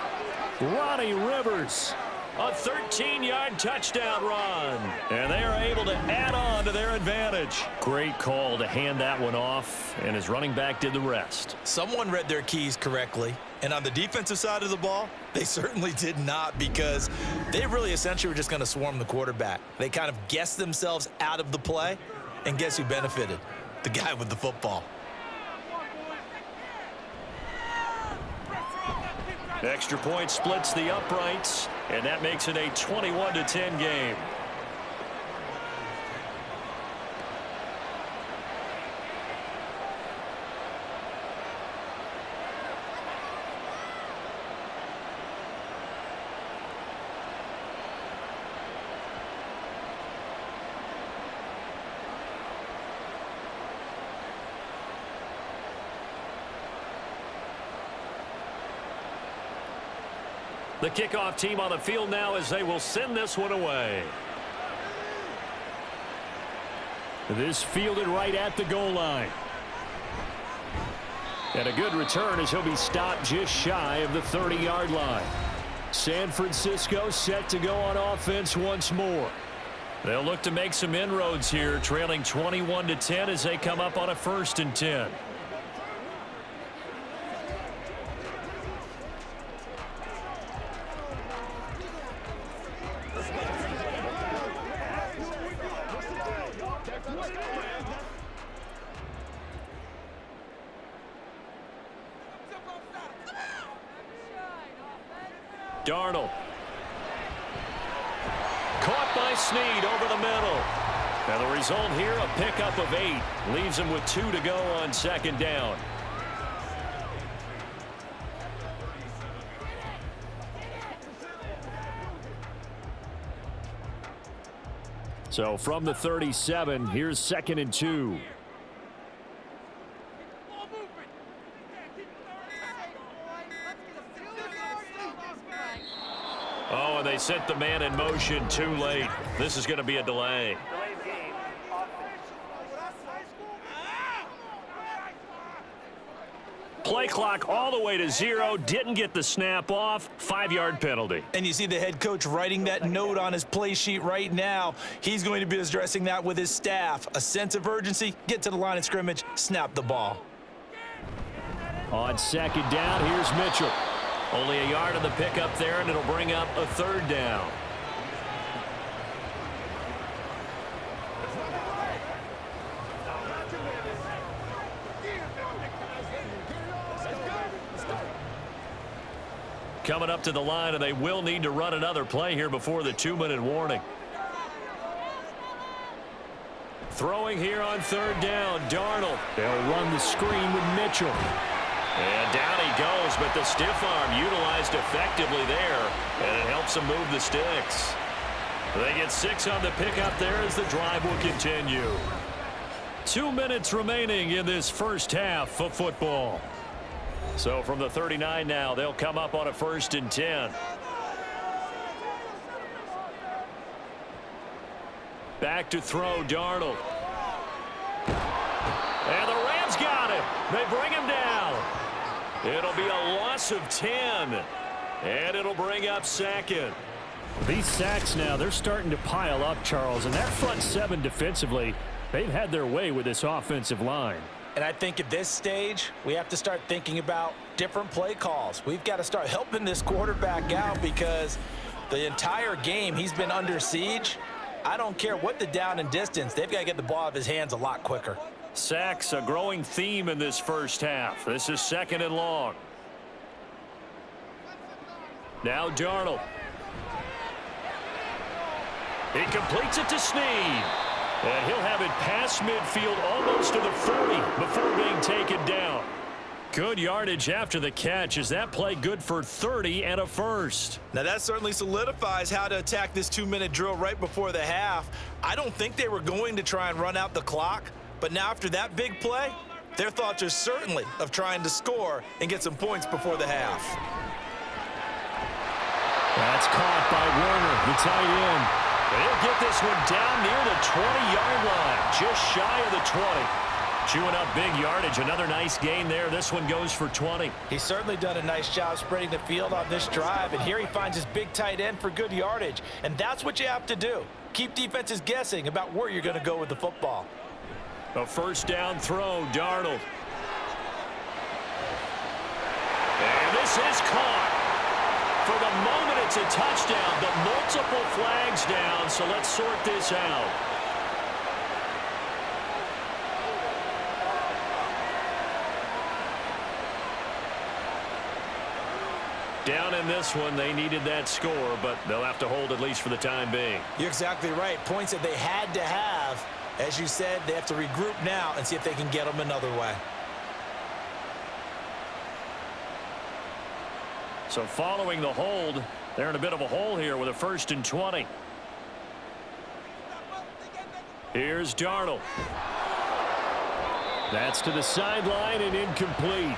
Speaker 2: Ronnie Rivers. A 13-yard touchdown run. And they are able to add on to their advantage. Great call to hand that one off, and his running back did the rest.
Speaker 3: Someone read their keys correctly, and on the defensive side of the ball, they certainly did not, because they really essentially were just going to swarm the quarterback. They kind of guessed themselves out of the play, and guess who benefited? The guy with the football.
Speaker 2: Extra point splits the uprights, and that makes it a 21-10 game. The kickoff team on the field now as they will send this one away.
Speaker 4: This fielded right at the goal line. And a good return as he'll be stopped just shy of the 30-yard line. San Francisco set to go on offense once more.
Speaker 2: They'll look to make some inroads here, trailing 21-10 as they come up on a 1st and 10. Darnold. Caught by Snead over the middle. Now the result here, a pickup of 8. Leaves him with 2 to go on 2nd down.
Speaker 4: So from the 37, here's 2nd and 2.
Speaker 2: Oh, and they sent the man in motion too late. This is going to be a delay. Play clock all the way to 0. Didn't get the snap off. 5-yard penalty.
Speaker 3: And you see the head coach writing that note on his play sheet right now. He's going to be addressing that with his staff. A sense of urgency, get to the line of scrimmage, snap the ball.
Speaker 4: On 2nd down, here's Mitchell.
Speaker 2: Only a yard on the pickup there, and it'll bring up a 3rd down. Coming up to the line, and they will need to run another play here before the 2-minute warning. Throwing here on 3rd down, Darnold.
Speaker 4: They'll run the screen with Mitchell.
Speaker 2: And down he goes, but the stiff arm utilized effectively there, and it helps him move the sticks. They get 6 on the pickup there as the drive will continue.
Speaker 4: 2 minutes remaining in this first half of football.
Speaker 2: So from the 39 now, they'll come up on a 1st and 10. Back to throw, Darnold. And the Rams got him. They bring him down. It'll be a loss of 10. And it'll bring up 2nd.
Speaker 4: These sacks now, they're starting to pile up, Charles. And that front 7 defensively, they've had their way with this offensive line.
Speaker 3: And I think at this stage, we have to start thinking about different play calls. We've got to start helping this quarterback out because the entire game he's been under siege. I don't care what the down and distance. They've got to get the ball out of his hands a lot quicker.
Speaker 2: Sacks, a growing theme in this first half. This is 2nd and long. Now Darnold. He completes it to Snead. And he'll have it past midfield almost to the 40 before being taken down. Good yardage after the catch. Is that play good for 30 and a first?
Speaker 3: Now that certainly solidifies how to attack this 2-minute drill right before the half. I don't think they were going to try and run out the clock, but now after that big play, their thoughts are certainly of trying to score and get some points before the half.
Speaker 4: That's caught by Werner, the tight end.
Speaker 2: They'll get this one down near the 20-yard line, just shy of the 20. Chewing up big yardage. Another nice gain there. This one goes for 20.
Speaker 3: He's certainly done a nice job spreading the field on this drive, and here he finds his big tight end for good yardage. And that's what you have to do. Keep defenses guessing about where you're going to go with the football.
Speaker 2: A 1st down throw, Darnold. And this is caught. For the moment, it's a touchdown, but multiple flags down, so let's sort this out. Down in this one, they needed that score, but they'll have to hold at least for the time being.
Speaker 3: You're exactly right. Points that they had to have. As you said, they have to regroup now and see if they can get them another way.
Speaker 2: So following the hold, they're in a bit of a hole here with a 1st and 20. Here's Darnold.
Speaker 4: That's to the sideline and incomplete.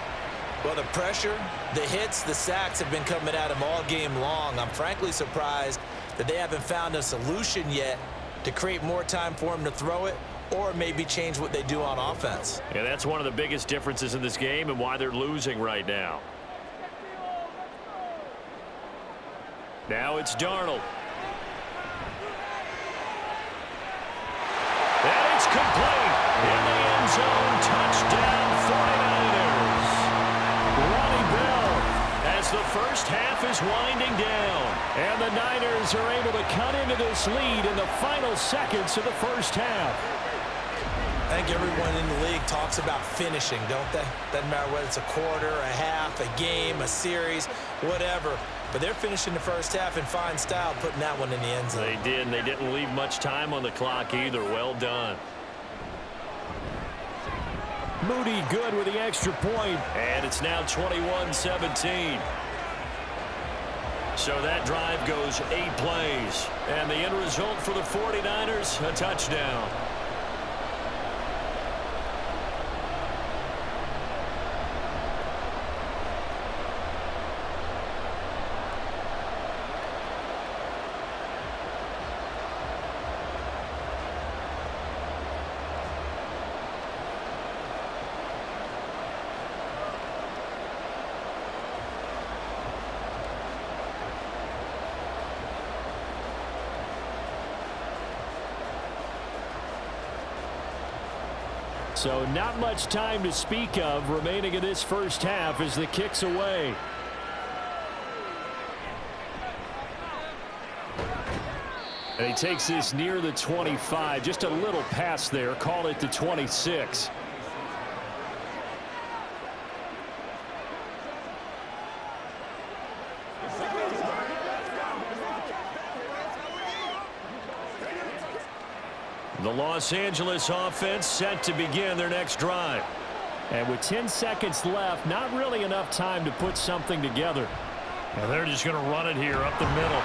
Speaker 3: Well, the pressure, the hits, the sacks have been coming at him all game long. I'm frankly surprised that they haven't found a solution yet to create more time for him to throw it or maybe change what they do on offense.
Speaker 2: Yeah, that's one of the biggest differences in this game and why they're losing right now. Now it's Darnold. And it's complete. In the end zone, touchdown 49ers. Ronnie Bell as the first half is winding down.
Speaker 4: And the Niners are able to cut into this lead in the final seconds of the first half.
Speaker 3: I think everyone in the league talks about finishing, don't they? Doesn't matter whether it's a quarter, a half, a game, a series, whatever. But they're finishing the first half in fine style, putting that one in the end zone.
Speaker 2: They did, and they didn't leave much time on the clock either. Well done.
Speaker 4: Moody good with the extra point.
Speaker 2: And it's now 21-17. So that drive goes 8 plays. And the end result for the 49ers, a touchdown.
Speaker 4: So not much time to speak of remaining in this first half as the kick's away. And he takes this near the 25, just a little past there, call it the 26. The Los Angeles offense set to begin their next drive. And with 10 seconds left, not really enough time to put something together.
Speaker 2: And they're just going to run it here up the middle.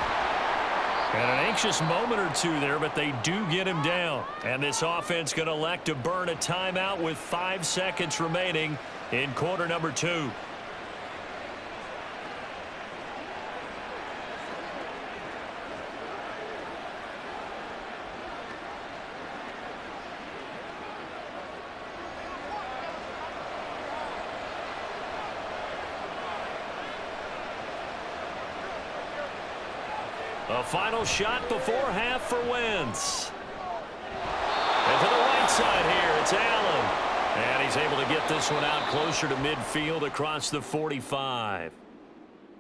Speaker 2: And an anxious moment or two there, but they do get him down. And this offense going to elect to burn a timeout with 5 seconds remaining in quarter number 2. A final shot before half for Wentz. And to the right side here, it's Allen. And he's able to get this one out closer to midfield across the 45.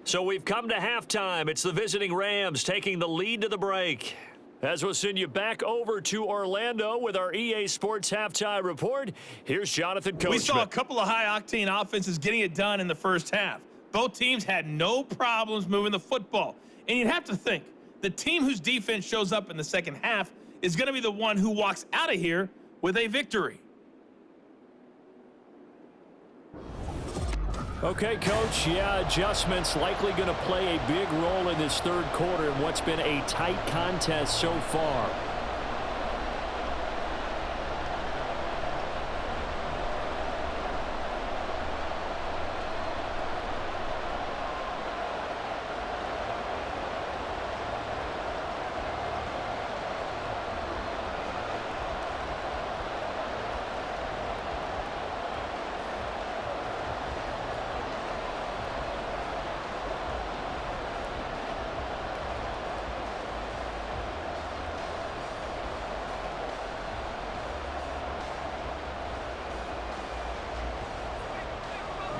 Speaker 2: So we've come to halftime. It's the visiting Rams taking the lead to the break. As we'll send you back over to Orlando with our EA Sports Halftime Report, here's Jonathan Coachman.
Speaker 5: We saw a couple of high-octane offenses getting it done in the first half. Both teams had no problems moving the football. And you'd have to think, the team whose defense shows up in the second half is going to be the one who walks out of here with a victory.
Speaker 4: Okay, Coach, yeah, adjustments likely going to play a big role in this third quarter in what's been a tight contest so far.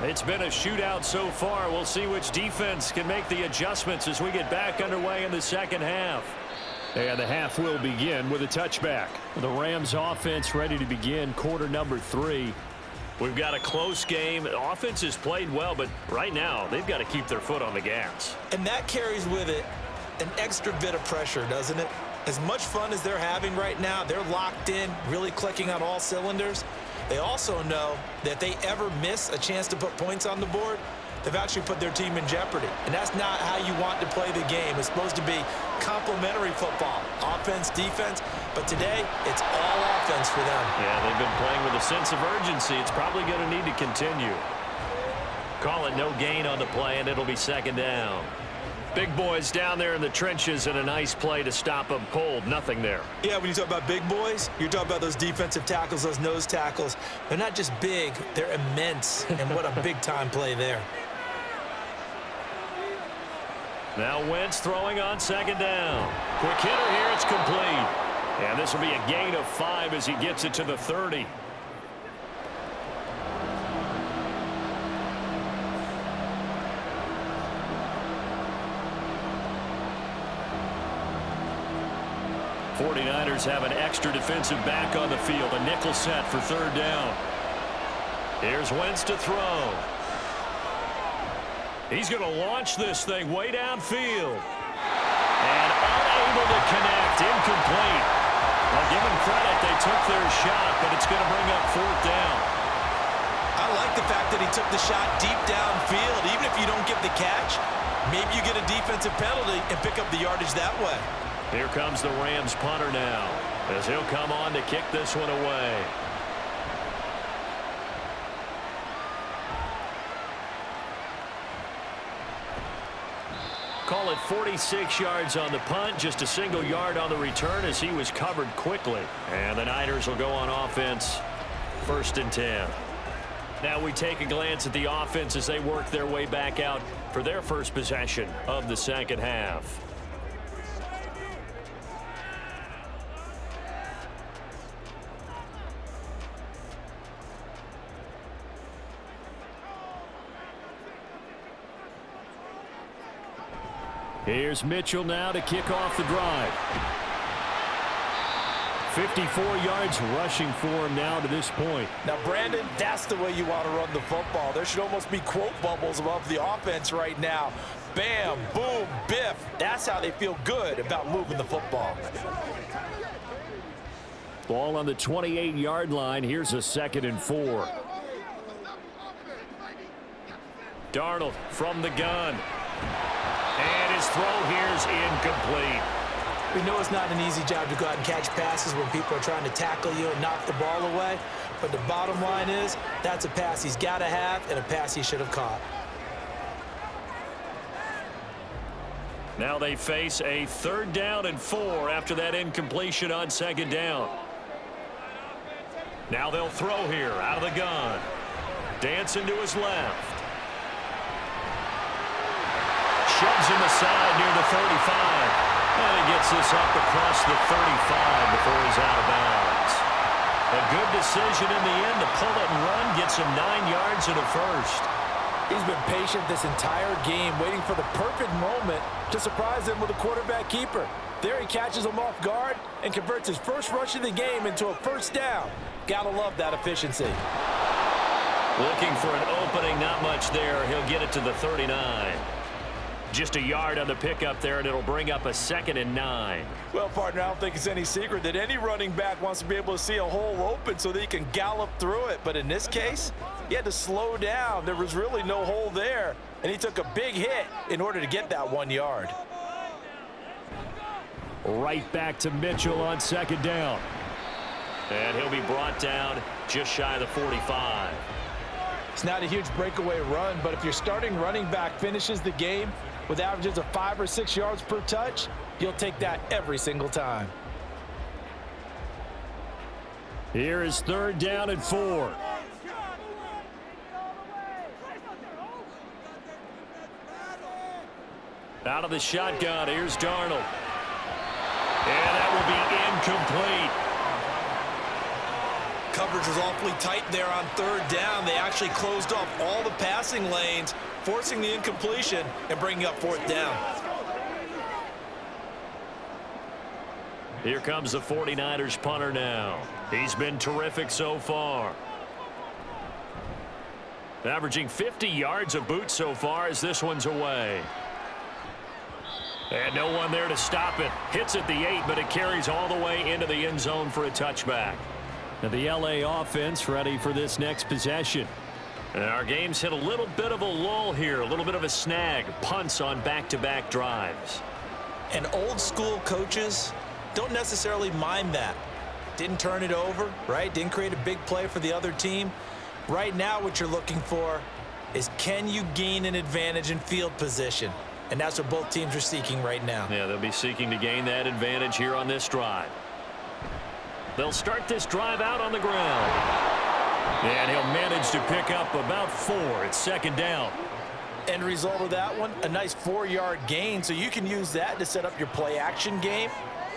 Speaker 2: It's been a shootout so far. We'll see which defense can make the adjustments as we get back underway in the second half.
Speaker 4: And the half will begin with a touchback. The Rams offense ready to begin quarter number 3.
Speaker 2: We've got a close game. The offense has played well, but right now they've got to keep their foot on the gas.
Speaker 3: And that carries with it an extra bit of pressure, doesn't it? As much fun as they're having right now, they're locked in, really clicking on all cylinders. They also know that if they ever miss a chance to put points on the board, they've actually put their team in jeopardy. And that's not how you want to play the game. It's supposed to be complementary football, offense, defense. But today, it's all offense for them.
Speaker 2: Yeah, they've been playing with a sense of urgency. It's probably going to need to continue. Call it no gain on the play, and it'll be second down. Big boys down there in the trenches, and a nice play to stop them cold. Nothing there.
Speaker 3: Yeah, when you talk about big boys, you're talking about those defensive tackles, those nose tackles. They're not just big, they're immense. And what a big-time play there.
Speaker 2: Now Wentz throwing on second down. Quick hitter here, it's complete. And this will be a gain of 5 as he gets it to the 30. '49ers have an extra defensive back on the field. A nickel set for third down. Here's Wentz to throw. He's going to launch this thing way downfield. And unable to connect. Incomplete. Well, give them credit. They took their shot, but it's going to bring up fourth down.
Speaker 3: I like the fact that he took the shot deep downfield. Even if you don't get the catch, maybe you get a defensive penalty and pick up the yardage that way.
Speaker 2: Here comes the Rams punter now, as he'll come on to kick this one away. Call it 46 yards on the punt, just a single yard on the return as he was covered quickly. And the Niners will go on offense, 1st and 10. Now we take a glance at the offense as they work their way back out for their first possession of the second half.
Speaker 4: Here's Mitchell now to kick off the drive. 54 yards rushing for him now to this point.
Speaker 3: Now, Brandon, that's the way you want to run the football. There should almost be quote bubbles above the offense right now. Bam, boom, biff. That's how they feel good about moving the football.
Speaker 4: Ball on the 28-yard line. Here's a 2nd and 4.
Speaker 2: Darnold from the gun. And his throw here is incomplete.
Speaker 3: We know it's not an easy job to go out and catch passes when people are trying to tackle you and knock the ball away. But the bottom line is, that's a pass he's got to have and a pass he should have caught.
Speaker 2: Now they face a 3rd down and 4 after that incompletion on 2nd down. Now they'll throw here out of the gun. Dancing to his left. Shoves him aside near the 35. And he gets this up across the 35 before he's out of bounds. A good decision in the end to pull it and run, gets him 9 yards and a first.
Speaker 3: He's been patient this entire game, waiting for the perfect moment to surprise him with a quarterback keeper. There he catches him off guard and converts his first rush of the game into a 1st down. Gotta love that efficiency.
Speaker 2: Looking for an opening, not much there. He'll get it to the 39. Just a yard on the pickup there, and it'll bring up a 2nd and 9.
Speaker 3: Well, partner, I don't think it's any secret that any running back wants to be able to see a hole open so that he can gallop through it. But in this case, he had to slow down. There was really no hole there, and he took a big hit in order to get that 1 yard.
Speaker 4: Right back to Mitchell on 2nd down.
Speaker 2: And he'll be brought down just shy of the 45.
Speaker 3: It's not a huge breakaway run, but if your starting running back finishes the game with averages of 5 or 6 yards per touch, you'll take that every single time.
Speaker 4: Here is 3rd down and 4.
Speaker 2: Out of the shotgun, here's Darnold. And that will be incomplete.
Speaker 3: Coverage was awfully tight there on 3rd down. They actually closed off all the passing lanes, forcing the incompletion and bringing up 4th down.
Speaker 2: Here comes the 49ers punter now. He's been terrific so far. Averaging 50 yards a boot so far as this one's away. And no one there to stop it. Hits at the 8, but it carries all the way into the end zone for a touchback.
Speaker 4: And the LA offense ready for this next possession.
Speaker 2: And our game's hit a little bit of a lull here, a little bit of a snag. Punts on back-to-back drives.
Speaker 3: And old school coaches don't necessarily mind that. Didn't turn it over, right? Didn't create a big play for the other team. Right now what you're looking for is, can you gain an advantage in field position? And that's what both teams are seeking right now.
Speaker 2: Yeah, they'll be seeking to gain that advantage here on this drive. They'll start this drive out on the ground. And he'll manage to pick up about 4 at 2nd down.
Speaker 3: End result of that one, a nice 4-yard gain. So you can use that to set up your play-action game,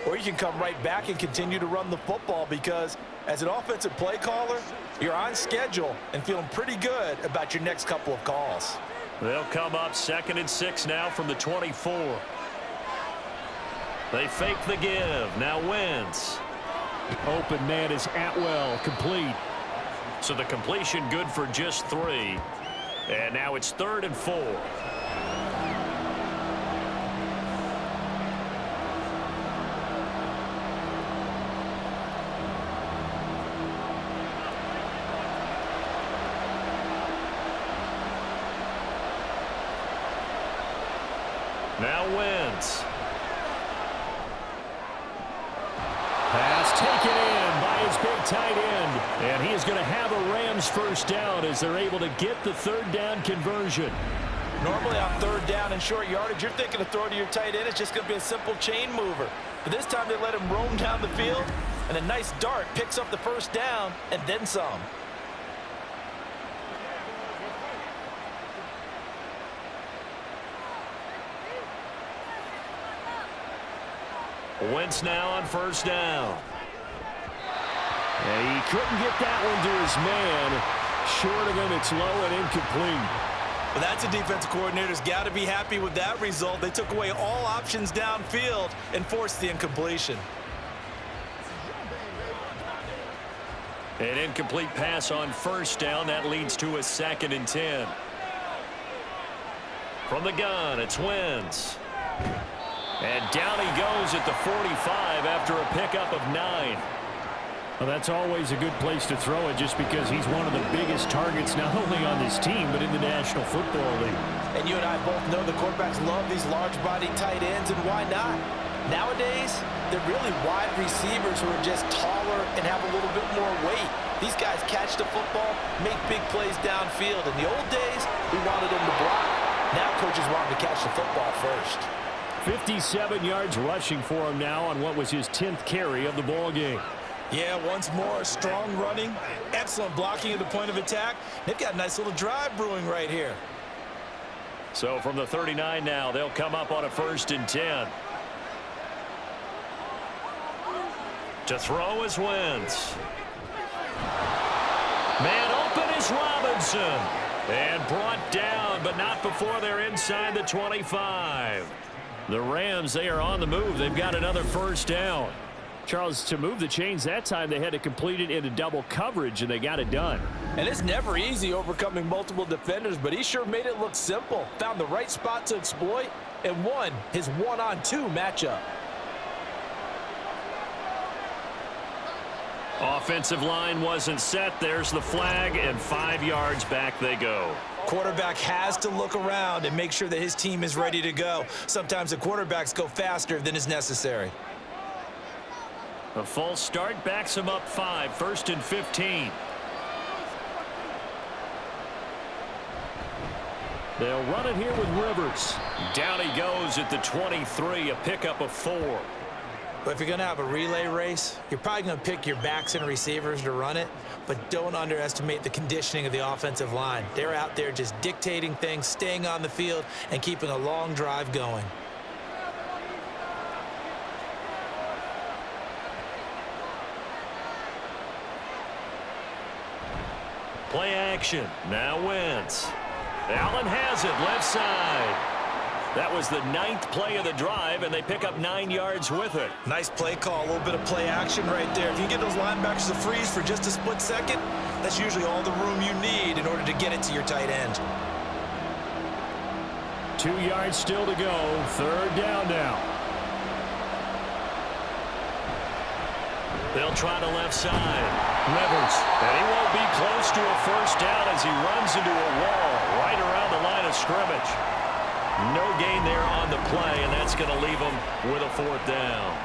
Speaker 3: or you can come right back and continue to run the football, because as an offensive play caller, you're on schedule and feeling pretty good about your next couple of calls.
Speaker 2: They'll come up 2nd and 6 now from the 24. They fake the give. Now Wentz.
Speaker 4: Open man is Atwell, complete.
Speaker 2: So the completion good for just 3. And now it's 3rd and 4. Now Wentz.
Speaker 4: Pass taken in by his big tight end. And he is going to have a Rams 1st down as they're able to get the 3rd down conversion.
Speaker 3: Normally on 3rd down and short yardage, you're thinking of throwing to your tight end. It's just going to be a simple chain mover. But this time they let him roam down the field, and a nice dart picks up the 1st down and then some.
Speaker 2: Wentz now on 1st down.
Speaker 4: And he couldn't get that one to his man. Short of him, it's low and incomplete.
Speaker 3: Well, that's a defensive coordinator's got to be happy with that result. They took away all options downfield and forced the incompletion.
Speaker 2: An incomplete pass on 1st down. That leads to a 2nd and 10. From the gun, it's Wentz. And down he goes at the 45 after a pickup of 9.
Speaker 4: Well, that's always a good place to throw it just because he's one of the biggest targets not only on this team but in the National Football League.
Speaker 3: And you and I both know the quarterbacks love these large-body tight ends, and why not? Nowadays, they're really wide receivers who are just taller and have a little bit more weight. These guys catch the football, make big plays downfield. In the old days, we wanted them to block. Now coaches want them to catch the football first.
Speaker 4: 57 yards rushing for him now on what was his 10th carry of the ball game.
Speaker 3: Yeah, once more, strong running, excellent blocking at the point of attack. They've got a nice little drive brewing right here.
Speaker 2: So from the 39 now, they'll come up on a 1st and 10. To throw is Wentz. Man open is Robinson. And brought down, but not before they're inside the 25. The Rams, they are on the move. They've got another 1st down. Charles, to move the chains that time, they had to complete it into double coverage, and they got it done.
Speaker 3: And it's never easy overcoming multiple defenders, but he sure made it look simple. Found the right spot to exploit and won his 1-on-2 matchup.
Speaker 2: Offensive line wasn't set. There's the flag, and 5 yards back they go.
Speaker 3: Quarterback has to look around and make sure that his team is ready to go. Sometimes the quarterbacks go faster than is necessary.
Speaker 2: A false start backs him up 5, 1st and 15.
Speaker 4: They'll run it here with Rivers.
Speaker 2: Down he goes at the 23, a pickup of 4.
Speaker 3: But if you're going to have a relay race, you're probably going to pick your backs and receivers to run it, but don't underestimate the conditioning of the offensive line. They're out there just dictating things, staying on the field, and keeping a long drive going.
Speaker 2: Play action. Now Wentz. Allen has it left side. That was the 9th play of the drive, and they pick up 9 yards with it.
Speaker 3: Nice play call, a little bit of play action right there. If you get those linebackers to freeze for just a split second, that's usually all the room you need in order to get it to your tight end.
Speaker 4: 2 yards still to go. 3rd down now.
Speaker 2: They'll try to left side. Rivers. And he won't be close to a 1st down as he runs into a wall right around the line of scrimmage. No gain there on the play, and that's going to leave him with a 4th down.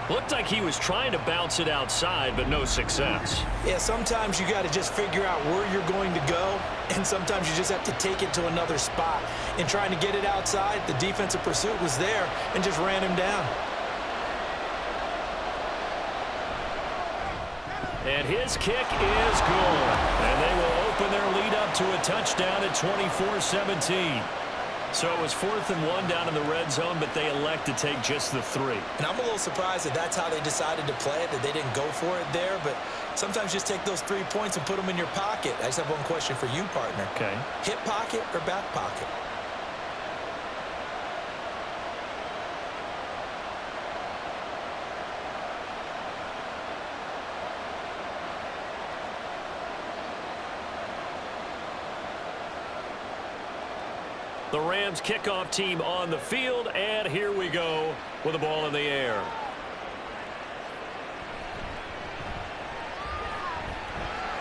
Speaker 2: Looked like he was trying to bounce it outside, but no success.
Speaker 3: Yeah, sometimes you got to just figure out where you're going to go, and sometimes you just have to take it to another spot. In trying to get it outside, the defensive pursuit was there and just ran him down.
Speaker 2: And his kick is good. And they will open their lead up to a touchdown at 24-17. So it was 4th and 1 down in the red zone, but they elect to take just the 3.
Speaker 3: And I'm a little surprised that that's how they decided to play it, that they didn't go for it there. But sometimes just take those 3 points and put them in your pocket. I just have one question for you, partner.
Speaker 2: Okay.
Speaker 3: Hip pocket or back pocket?
Speaker 2: The Rams kickoff team on the field, and here we go with the ball in the air.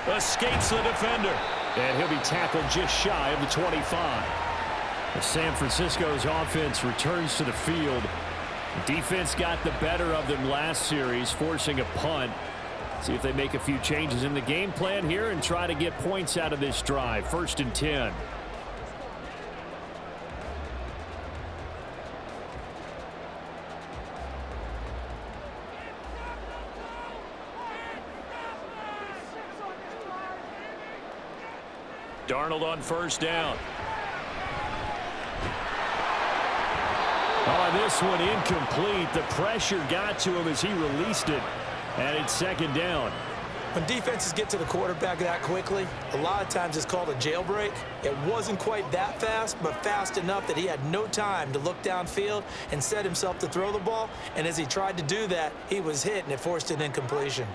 Speaker 2: Escapes the defender.
Speaker 4: And he'll be tackled just shy of the 25. As San Francisco's offense returns to the field. The defense got the better of them last series, forcing a punt. See if they make a few changes in the game plan here and try to get points out of this drive. 1st and 10.
Speaker 2: Darnold on 1st down.
Speaker 4: Oh, this one incomplete. The pressure got to him as he released it. And it's 2nd down.
Speaker 3: When defenses get to the quarterback that quickly, a lot of times it's called a jailbreak. It wasn't quite that fast, but fast enough that he had no time to look downfield and set himself to throw the ball. And as he tried to do that, he was hit, and it forced an incompletion.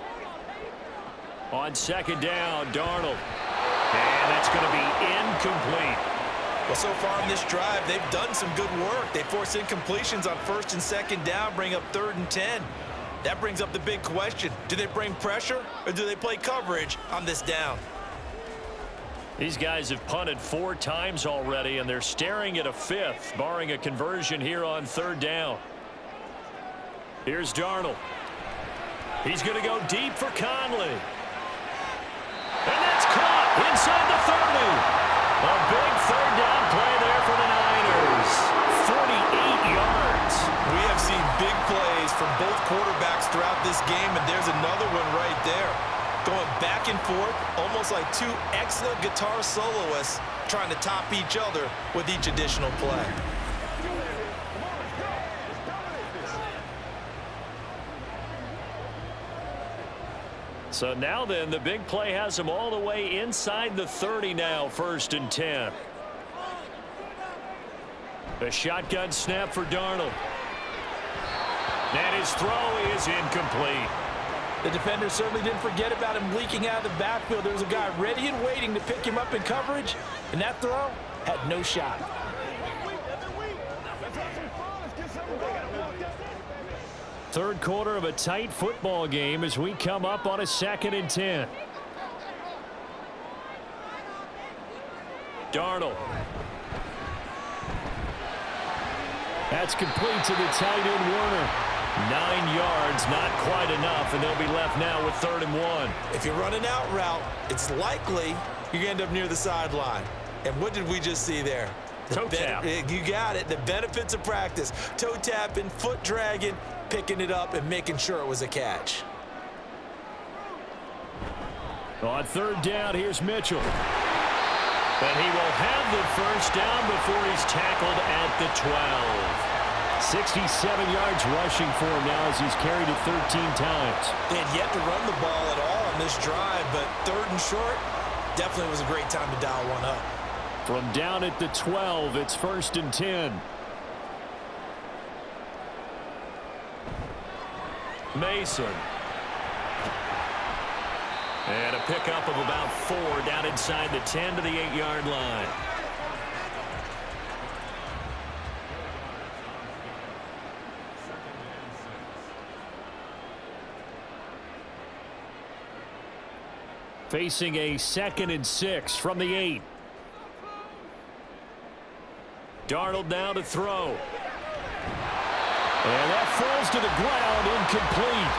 Speaker 2: On 2nd down, Darnold. And that's going to be incomplete.
Speaker 3: Well, so far in this drive, they've done some good work. They forced incompletions on 1st and 2nd down, bring up 3rd and 10. That brings up the big question. Do they bring pressure or do they play coverage on this down?
Speaker 2: These guys have punted 4 times already, and they're staring at a 5th, barring a conversion here on 3rd down. Here's Darnold. He's going to go deep for Conley. And that's caught inside the 30. A big 3rd down play there for the Niners. 48 yards.
Speaker 3: We have seen big plays from both quarterbacks throughout this game, and there's another one right there. Going back and forth, almost like 2 excellent guitar soloists trying to top each other with each additional play.
Speaker 2: So now then, the big play has them all the way inside the 30 now, 1st and 10. A shotgun snap for Darnold. And his throw is incomplete.
Speaker 3: The defender certainly didn't forget about him leaking out of the backfield. There was a guy ready and waiting to pick him up in coverage, and that throw had no shot.
Speaker 4: Third quarter of a tight football game as we come up on a 2nd and 10.
Speaker 2: Darnold.
Speaker 4: That's complete to the tight end Warner.
Speaker 2: 9 yards, not quite enough, and they'll be left now with 3rd and 1.
Speaker 3: If you're running out route, it's likely you're going to end up near the sideline. And what did we just see there?
Speaker 2: Toe tap.
Speaker 3: You got it. The benefits of practice. Toe tapping, foot dragging, picking it up, and making sure it was a catch.
Speaker 4: On 3rd down, here's Mitchell.
Speaker 2: And he will have the 1st down before he's tackled at the 12.
Speaker 4: 67 yards rushing for him now as he's carried it 13 times.
Speaker 3: They had yet to run the ball at all on this drive, but 3rd and short definitely was a great time to dial one up.
Speaker 4: From down at the 12, it's 1st and 10.
Speaker 2: Mason. And a pickup of about 4 down inside the 10 to the 8-yard line.
Speaker 4: Facing a 2nd and 6 from the 8.
Speaker 2: Darnold now to throw.
Speaker 4: And that falls to the ground, incomplete.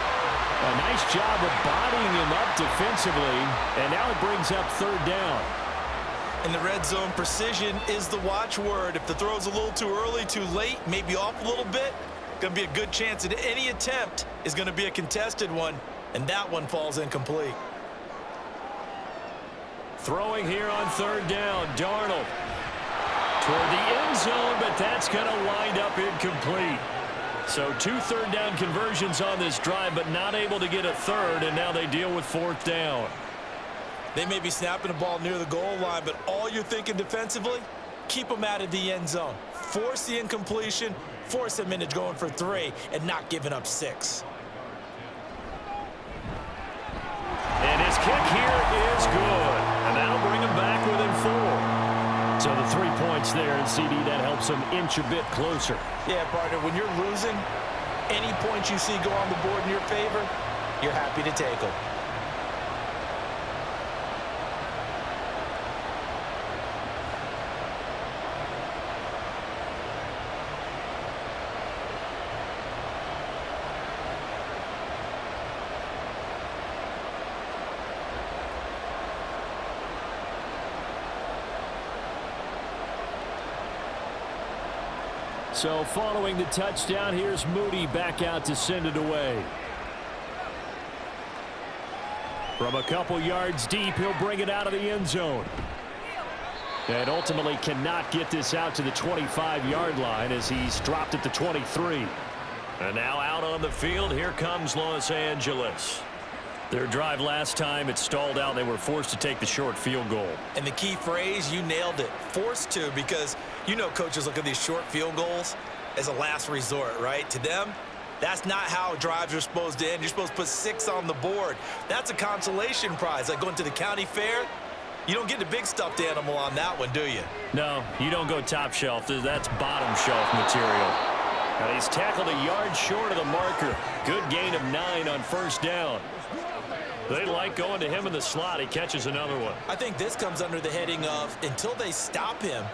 Speaker 4: A nice job of bodying him up defensively, and now it brings up 3rd down.
Speaker 3: In the red zone, precision is the watchword. If the throw's a little too early, too late, maybe off a little bit, going to be a good chance that any attempt is going to be a contested one, and that one falls incomplete.
Speaker 2: Throwing here on 3rd down, Darnold. Toward the end zone, but that's going to wind up incomplete. So 2 3rd down conversions on this drive, but not able to get a 3rd, and now they deal with 4th down.
Speaker 3: They may be snapping the ball near the goal line, but all you're thinking defensively, keep them out of the end zone. Force the incompletion, force them into going for 3, and not giving up 6.
Speaker 2: And his kick here is good. And that'll bring him back within 4.
Speaker 4: So the 3 points there, and CD, that helps them inch a bit closer.
Speaker 3: Yeah, partner, when you're losing, any points you see go on the board in your favor, you're happy to take them.
Speaker 4: So following the touchdown, here's Moody back out to send it away. From a couple yards deep, he'll bring it out of the end zone. And ultimately cannot get this out to the 25-yard line as he's dropped at the 23.
Speaker 2: And now out on the field, here comes Los Angeles. Their drive last time, it stalled out. They were forced to take the short field goal.
Speaker 3: And the key phrase, you nailed it, forced to, because you know coaches look at these short field goals as a last resort, right? To them, that's not how drives are supposed to end. You're supposed to put 6 on the board. That's a consolation prize, like going to the county fair. You don't get the big stuffed animal on that one, do you?
Speaker 2: No, you don't go top shelf. That's bottom shelf material. And he's tackled a yard short of the marker. Good gain of 9 on first down. They like going to him in the slot. He catches another one.
Speaker 3: I think this comes under the heading of until they stop him,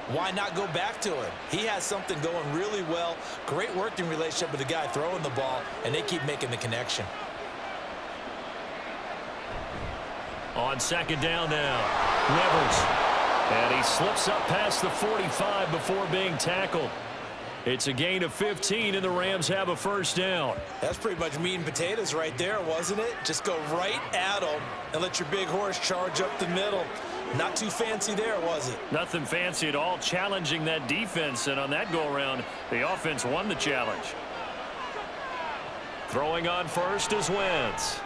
Speaker 3: why not go back to him? He has something going really well. Great working relationship with the guy throwing the ball, and they keep making the connection.
Speaker 2: On second down now, Rivers. And he slips up past the 45 before being tackled. It's a gain of 15, and the Rams have a first down.
Speaker 3: That's pretty much meat and potatoes right there, wasn't it? Just go right at them and let your big horse charge up the middle. Not too fancy there, was it?
Speaker 2: Nothing fancy at all, challenging that defense, and on that go-around, the offense won the challenge. Throwing on first is Wentz.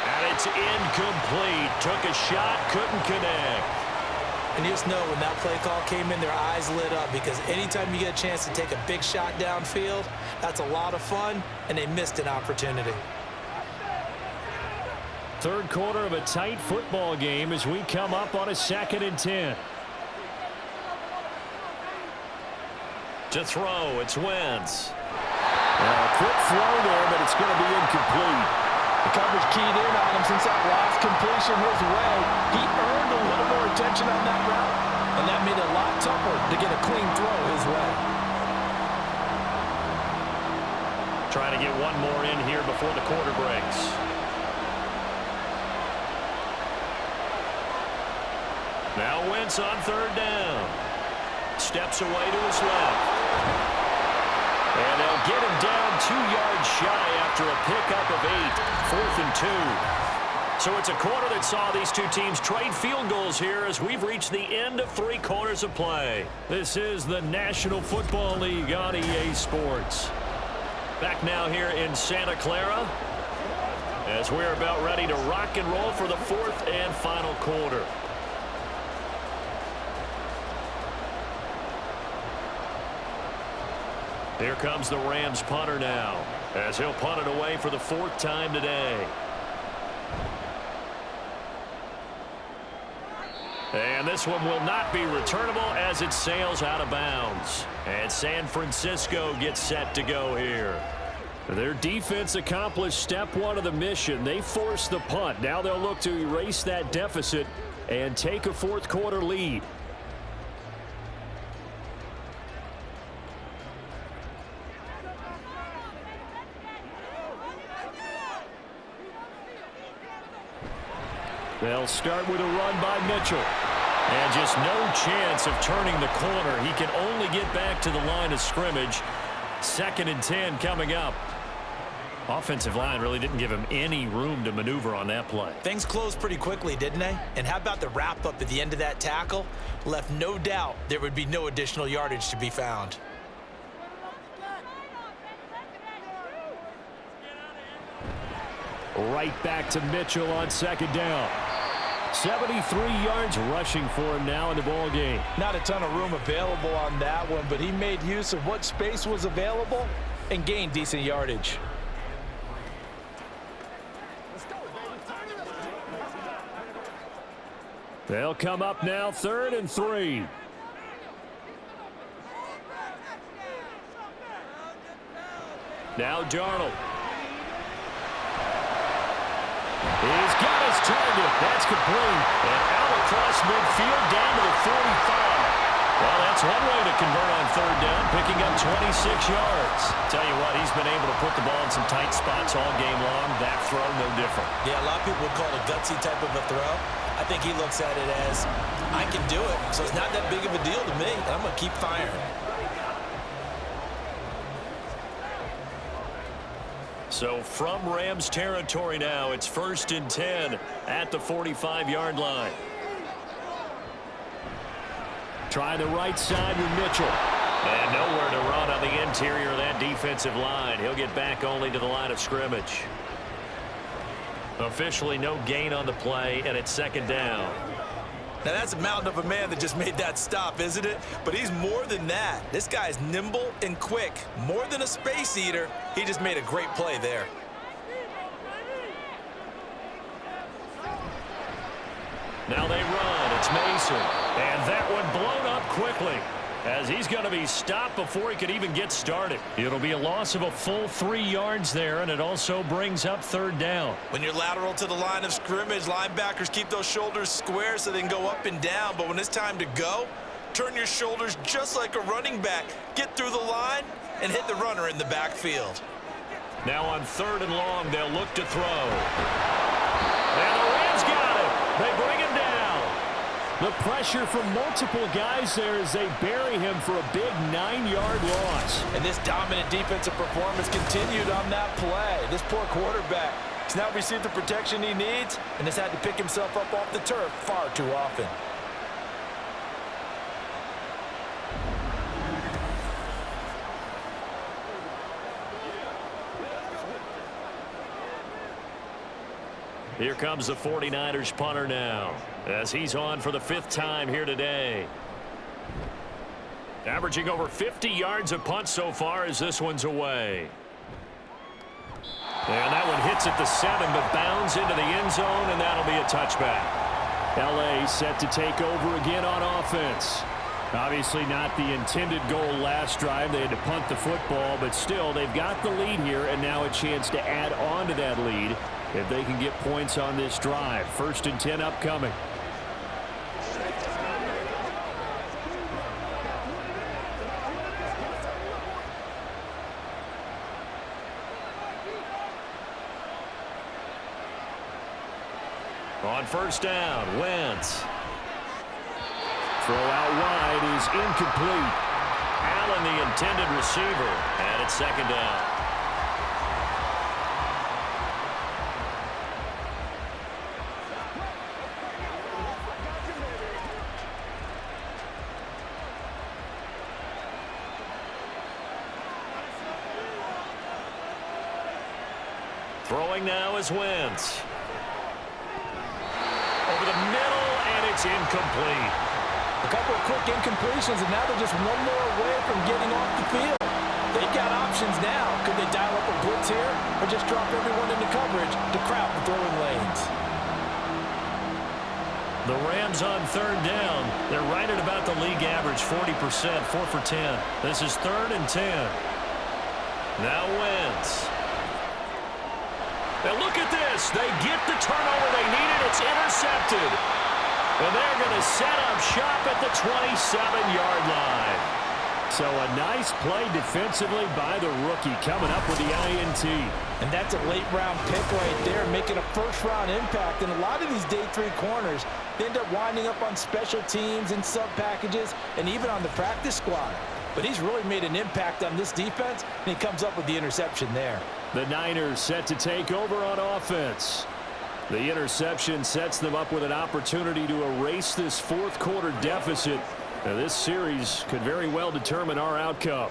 Speaker 2: And it's incomplete. Took a shot, couldn't connect.
Speaker 3: And you just know when that play call came in, their eyes lit up, because anytime you get a chance to take a big shot downfield, that's a lot of fun, and they missed an opportunity.
Speaker 4: Third quarter of a tight football game as we come up on a 2nd and 10.
Speaker 2: To throw, it's Wentz.
Speaker 4: A quick throw there, but it's going to be incomplete.
Speaker 6: The coverage keyed in on him since that last completion his way. He earned a little more attention on that route, and that made it a lot tougher to get a clean throw his way.
Speaker 2: Trying to get one more in here before the quarter breaks. Now Wentz on third down. Steps away to his left. And they'll get him down 2 yards shy after a pickup of 8. 4th and 2. So it's a quarter that saw these two teams trade field goals here as we've reached the end of 3 quarters of play.
Speaker 4: This is the National Football League on EA Sports.
Speaker 2: Back now here in Santa Clara as we're about ready to rock and roll for the 4th and final quarter. Here comes the Rams punter now as he'll punt it away for the 4th time today. And this one will not be returnable as it sails out of bounds. And San Francisco gets set to go here.
Speaker 4: Their defense accomplished step 1 of the mission. They forced the punt. Now they'll look to erase that deficit and take a 4th quarter lead. They'll start with a run by Mitchell.
Speaker 2: And just no chance of turning the corner. He can only get back to the line of scrimmage. 2nd and 10 coming up. Offensive line really didn't give him any room to maneuver on that play.
Speaker 3: Things closed pretty quickly, didn't they? And how about the wrap-up at the end of that tackle? Left no doubt there would be no additional yardage to be found.
Speaker 4: Right back to Mitchell on 2nd down. 73 yards rushing for him now in the ball game.
Speaker 6: Not a ton of room available on that one, but he made use of what space was available and gained decent yardage.
Speaker 4: They'll come up now 3rd and 3.
Speaker 2: Now Darnold.
Speaker 4: He's got his target. That's complete.
Speaker 2: And out across midfield down to the 45. Well, that's one way to convert on 3rd down, picking up 26 yards. Tell you what, he's been able to put the ball in some tight spots all game long. That throw, no different.
Speaker 3: Yeah, a lot of people would call it a gutsy type of a throw. I think he looks at it as, I can do it, so it's not that big of a deal to me. I'm going to keep firing.
Speaker 2: So from Rams territory now, it's 1st and 10 at the 45-yard line.
Speaker 4: Try the right side with Mitchell.
Speaker 2: And nowhere to run on the interior of that defensive line. He'll get back only to the line of scrimmage. Officially no gain on the play, and it's 2nd down.
Speaker 3: Now that's a mountain of a man that just made that stop, isn't it? But he's more than that. This guy's nimble and quick. More than a space eater, he just made a great play there.
Speaker 2: Now they run. It's Mason. And that one blown up quickly. as he's going to be stopped before he could even get started. It'll be a loss of a full 3 yards there, and it also brings up 3rd down.
Speaker 3: When you're lateral to the line of scrimmage, linebackers keep those shoulders square so they can go up and down. But when it's time to go, turn your shoulders just like a running back. Get through the line and hit the runner in the backfield.
Speaker 2: Now on 3rd and long, they'll look to throw. And the Rams got it. They bring him down.
Speaker 4: The pressure from multiple guys there as they bury him for a big 9-yard loss.
Speaker 3: And this dominant defensive performance continued on that play. This poor quarterback has now received the protection he needs and has had to pick himself up off the turf far too often.
Speaker 2: Here comes the 49ers punter now, as he's on for the 5th time here today. Averaging over 50 yards a punt so far as this one's away. And that one hits at the 7, but bounds into the end zone, and that'll be a touchback.
Speaker 4: L.A. set to take over again on offense. Obviously not the intended goal last drive. They had to punt the football, but still they've got the lead here, and now a chance to add on to that lead if they can get points on this drive. 1st and 10 upcoming.
Speaker 2: On 1st down, Wentz.
Speaker 4: Throw out wide is incomplete.
Speaker 2: Allen, the intended receiver, and it's 2nd down. Throwing now is Wentz. Over the middle, and it's incomplete.
Speaker 3: A couple of quick incompletions, and now they're just one more away from getting off the field. They've got options now. Could they dial up a blitz here or just drop everyone into coverage to crowd the throwing lanes?
Speaker 2: The Rams on 3rd down. They're right at about the league average, 40%, 4 for 10. This is 3rd and 10. Now Wentz. And look at this. They get the turnover they needed. It's intercepted. And they're going to set up shop at the 27-yard line.
Speaker 4: So a nice play defensively by the rookie coming up with the INT.
Speaker 3: And that's a late-round pick right there, making a first-round impact. And a lot of these day 3 corners, they end up winding up on special teams and sub-packages and even on the practice squad. But he's really made an impact on this defense, and he comes up with the interception there.
Speaker 4: The Niners set to take over on offense. The interception sets them up with an opportunity to erase this 4th quarter deficit. Now, this series could very well determine our outcome.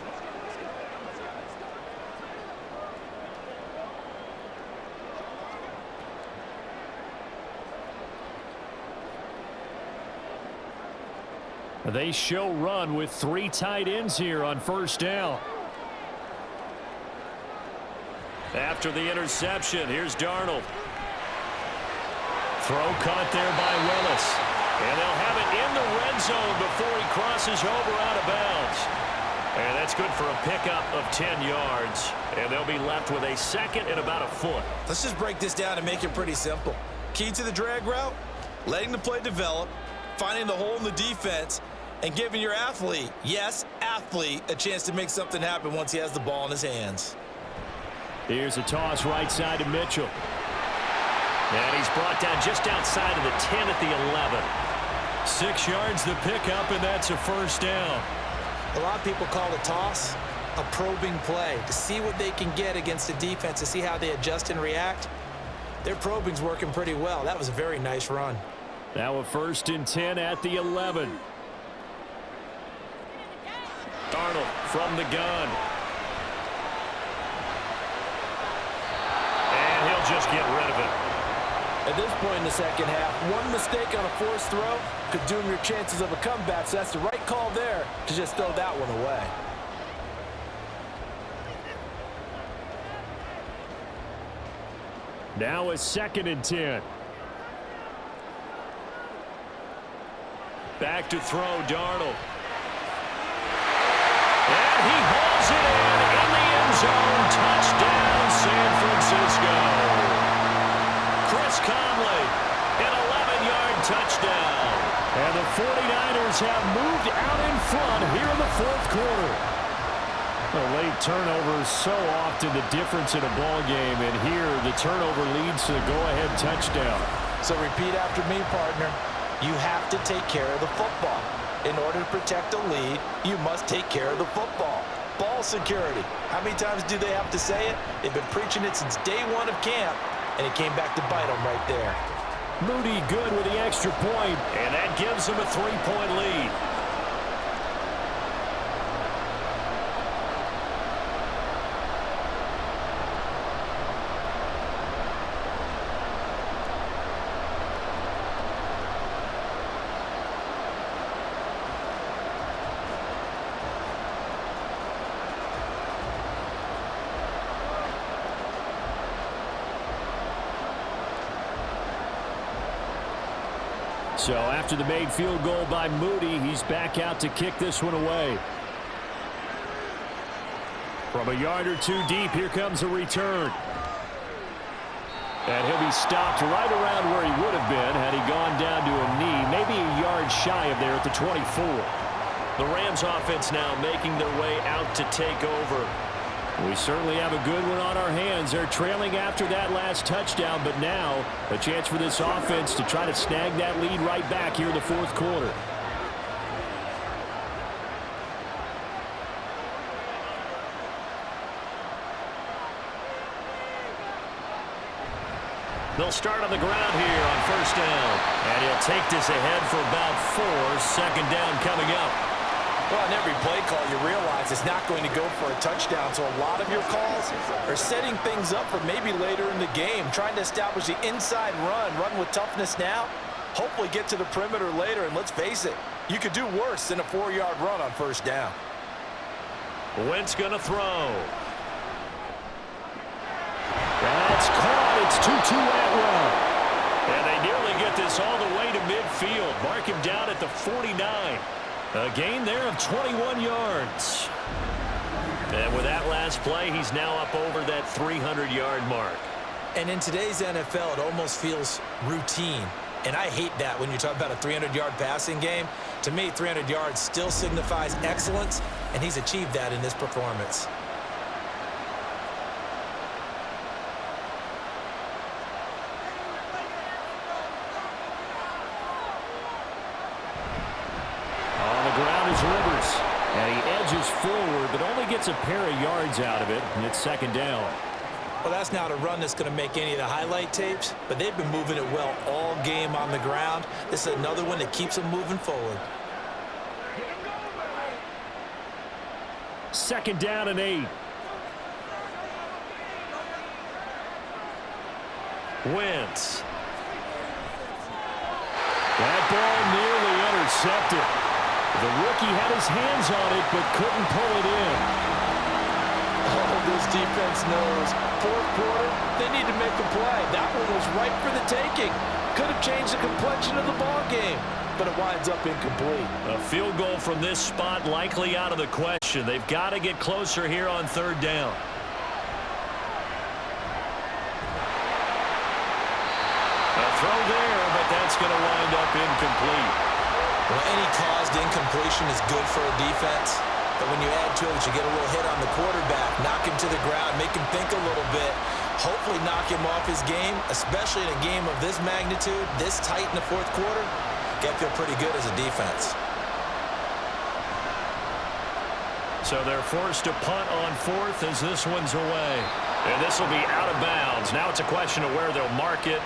Speaker 4: They show run with 3 tight ends here on 1st down.
Speaker 2: After the interception, here's Darnold. Throw caught there by Willis. And they'll have it in the red zone before he crosses over out of bounds. And that's good for a pickup of 10 yards. And they'll be left with a 2nd and about a foot.
Speaker 3: Let's just break this down and make it pretty simple. Key to the drag route, letting the play develop, finding the hole in the defense, and giving your athlete, yes, athlete, a chance to make something happen once he has the ball in his hands.
Speaker 4: Here's a toss right side to Mitchell.
Speaker 2: And he's brought down just outside of the 10 at the 11.
Speaker 4: 6 yards the pickup, and that's a 1st down.
Speaker 3: A lot of people call the toss a probing play to see what they can get against the defense, to see how they adjust and react. Their probing's working pretty well. That was a very nice run.
Speaker 4: Now a 1st and 10 at the 11.
Speaker 2: Darnold from the gun. And he'll just get rid of it.
Speaker 3: At this point in the 2nd half, one mistake on a forced throw could doom your chances of a comeback, so that's the right call there to just throw that one away.
Speaker 4: Now a 2nd and 10.
Speaker 2: Back to throw, Darnold. he hauls it in the end zone. Touchdown, San Francisco. Chris Conley, an 11-yard touchdown.
Speaker 4: And the 49ers have moved out in front here in the fourth quarter. A late turnover is so often the difference in a ball game, and here the turnover leads to the go-ahead touchdown.
Speaker 3: So repeat after me, partner. You have to take care of the football. In order to protect a lead, you must take care of the football. Ball security. How many times do they have to say it? They've been preaching it since day one of camp, and it came back to bite them right there.
Speaker 4: Moody good with the extra point,
Speaker 2: and that gives him a 3-point lead.
Speaker 4: So after the made field goal by Moody, he's back out to kick this one away. From a yard or two deep, here comes a return. And he'll be stopped right around where he would have been had he gone down to a knee, maybe a yard shy of there at the 24.
Speaker 2: The Rams offense now making their way out to take over.
Speaker 4: We certainly have a good one on our hands. They're trailing after that last touchdown, but now a chance for this offense to try to snag that lead right back here in the fourth quarter.
Speaker 2: They'll start on the ground here on first down. And he'll take this ahead for about 4. Second down coming up.
Speaker 3: Well, in every play call, you realize it's not going to go for a touchdown, so a lot of your calls are setting things up for maybe later in the game, trying to establish the inside run with toughness now, hopefully get to the perimeter later, and let's face it, you could do worse than a 4-yard run on first down.
Speaker 2: Wentz going to throw.
Speaker 4: That's caught. It's Tutu Atwell.
Speaker 2: And they nearly get this all the way to midfield. Mark him down at the 49. A gain there of 21 yards. And with that last play, he's now up over that 300-yard mark.
Speaker 3: And in today's NFL, it almost feels routine. And I hate that when you talk about a 300-yard passing game. To me, 300 yards still signifies excellence, and he's achieved that in this performance.
Speaker 4: Rivers, and he edges forward, but only gets a pair of yards out of it, and it's second down.
Speaker 3: Well, that's not a run that's going to make any of the highlight tapes, but they've been moving it well all game on the ground. This is another one that keeps them moving forward.
Speaker 4: Second down and 8.
Speaker 2: Wentz.
Speaker 4: That ball nearly intercepted. The rookie had his hands on it, but couldn't pull it in.
Speaker 3: Oh, this defense knows. Fourth quarter, they need to make a play. That one was ripe for the taking. Could have changed the complexion of the ball game, but it winds up incomplete.
Speaker 2: A field goal from this spot likely out of the question. They've got to get closer here on third down. A throw there, but that's going to wind up incomplete.
Speaker 3: Well, any caused incompletion is good for a defense, but when you add to it, you get a little hit on the quarterback, knock him to the ground, make him think a little bit, hopefully knock him off his game, especially in a game of this magnitude, this tight in the fourth quarter. Got to feel pretty good as a defense.
Speaker 2: So they're forced to punt on fourth as this one's away. And this will be out of bounds. Now it's a question of where they'll mark it,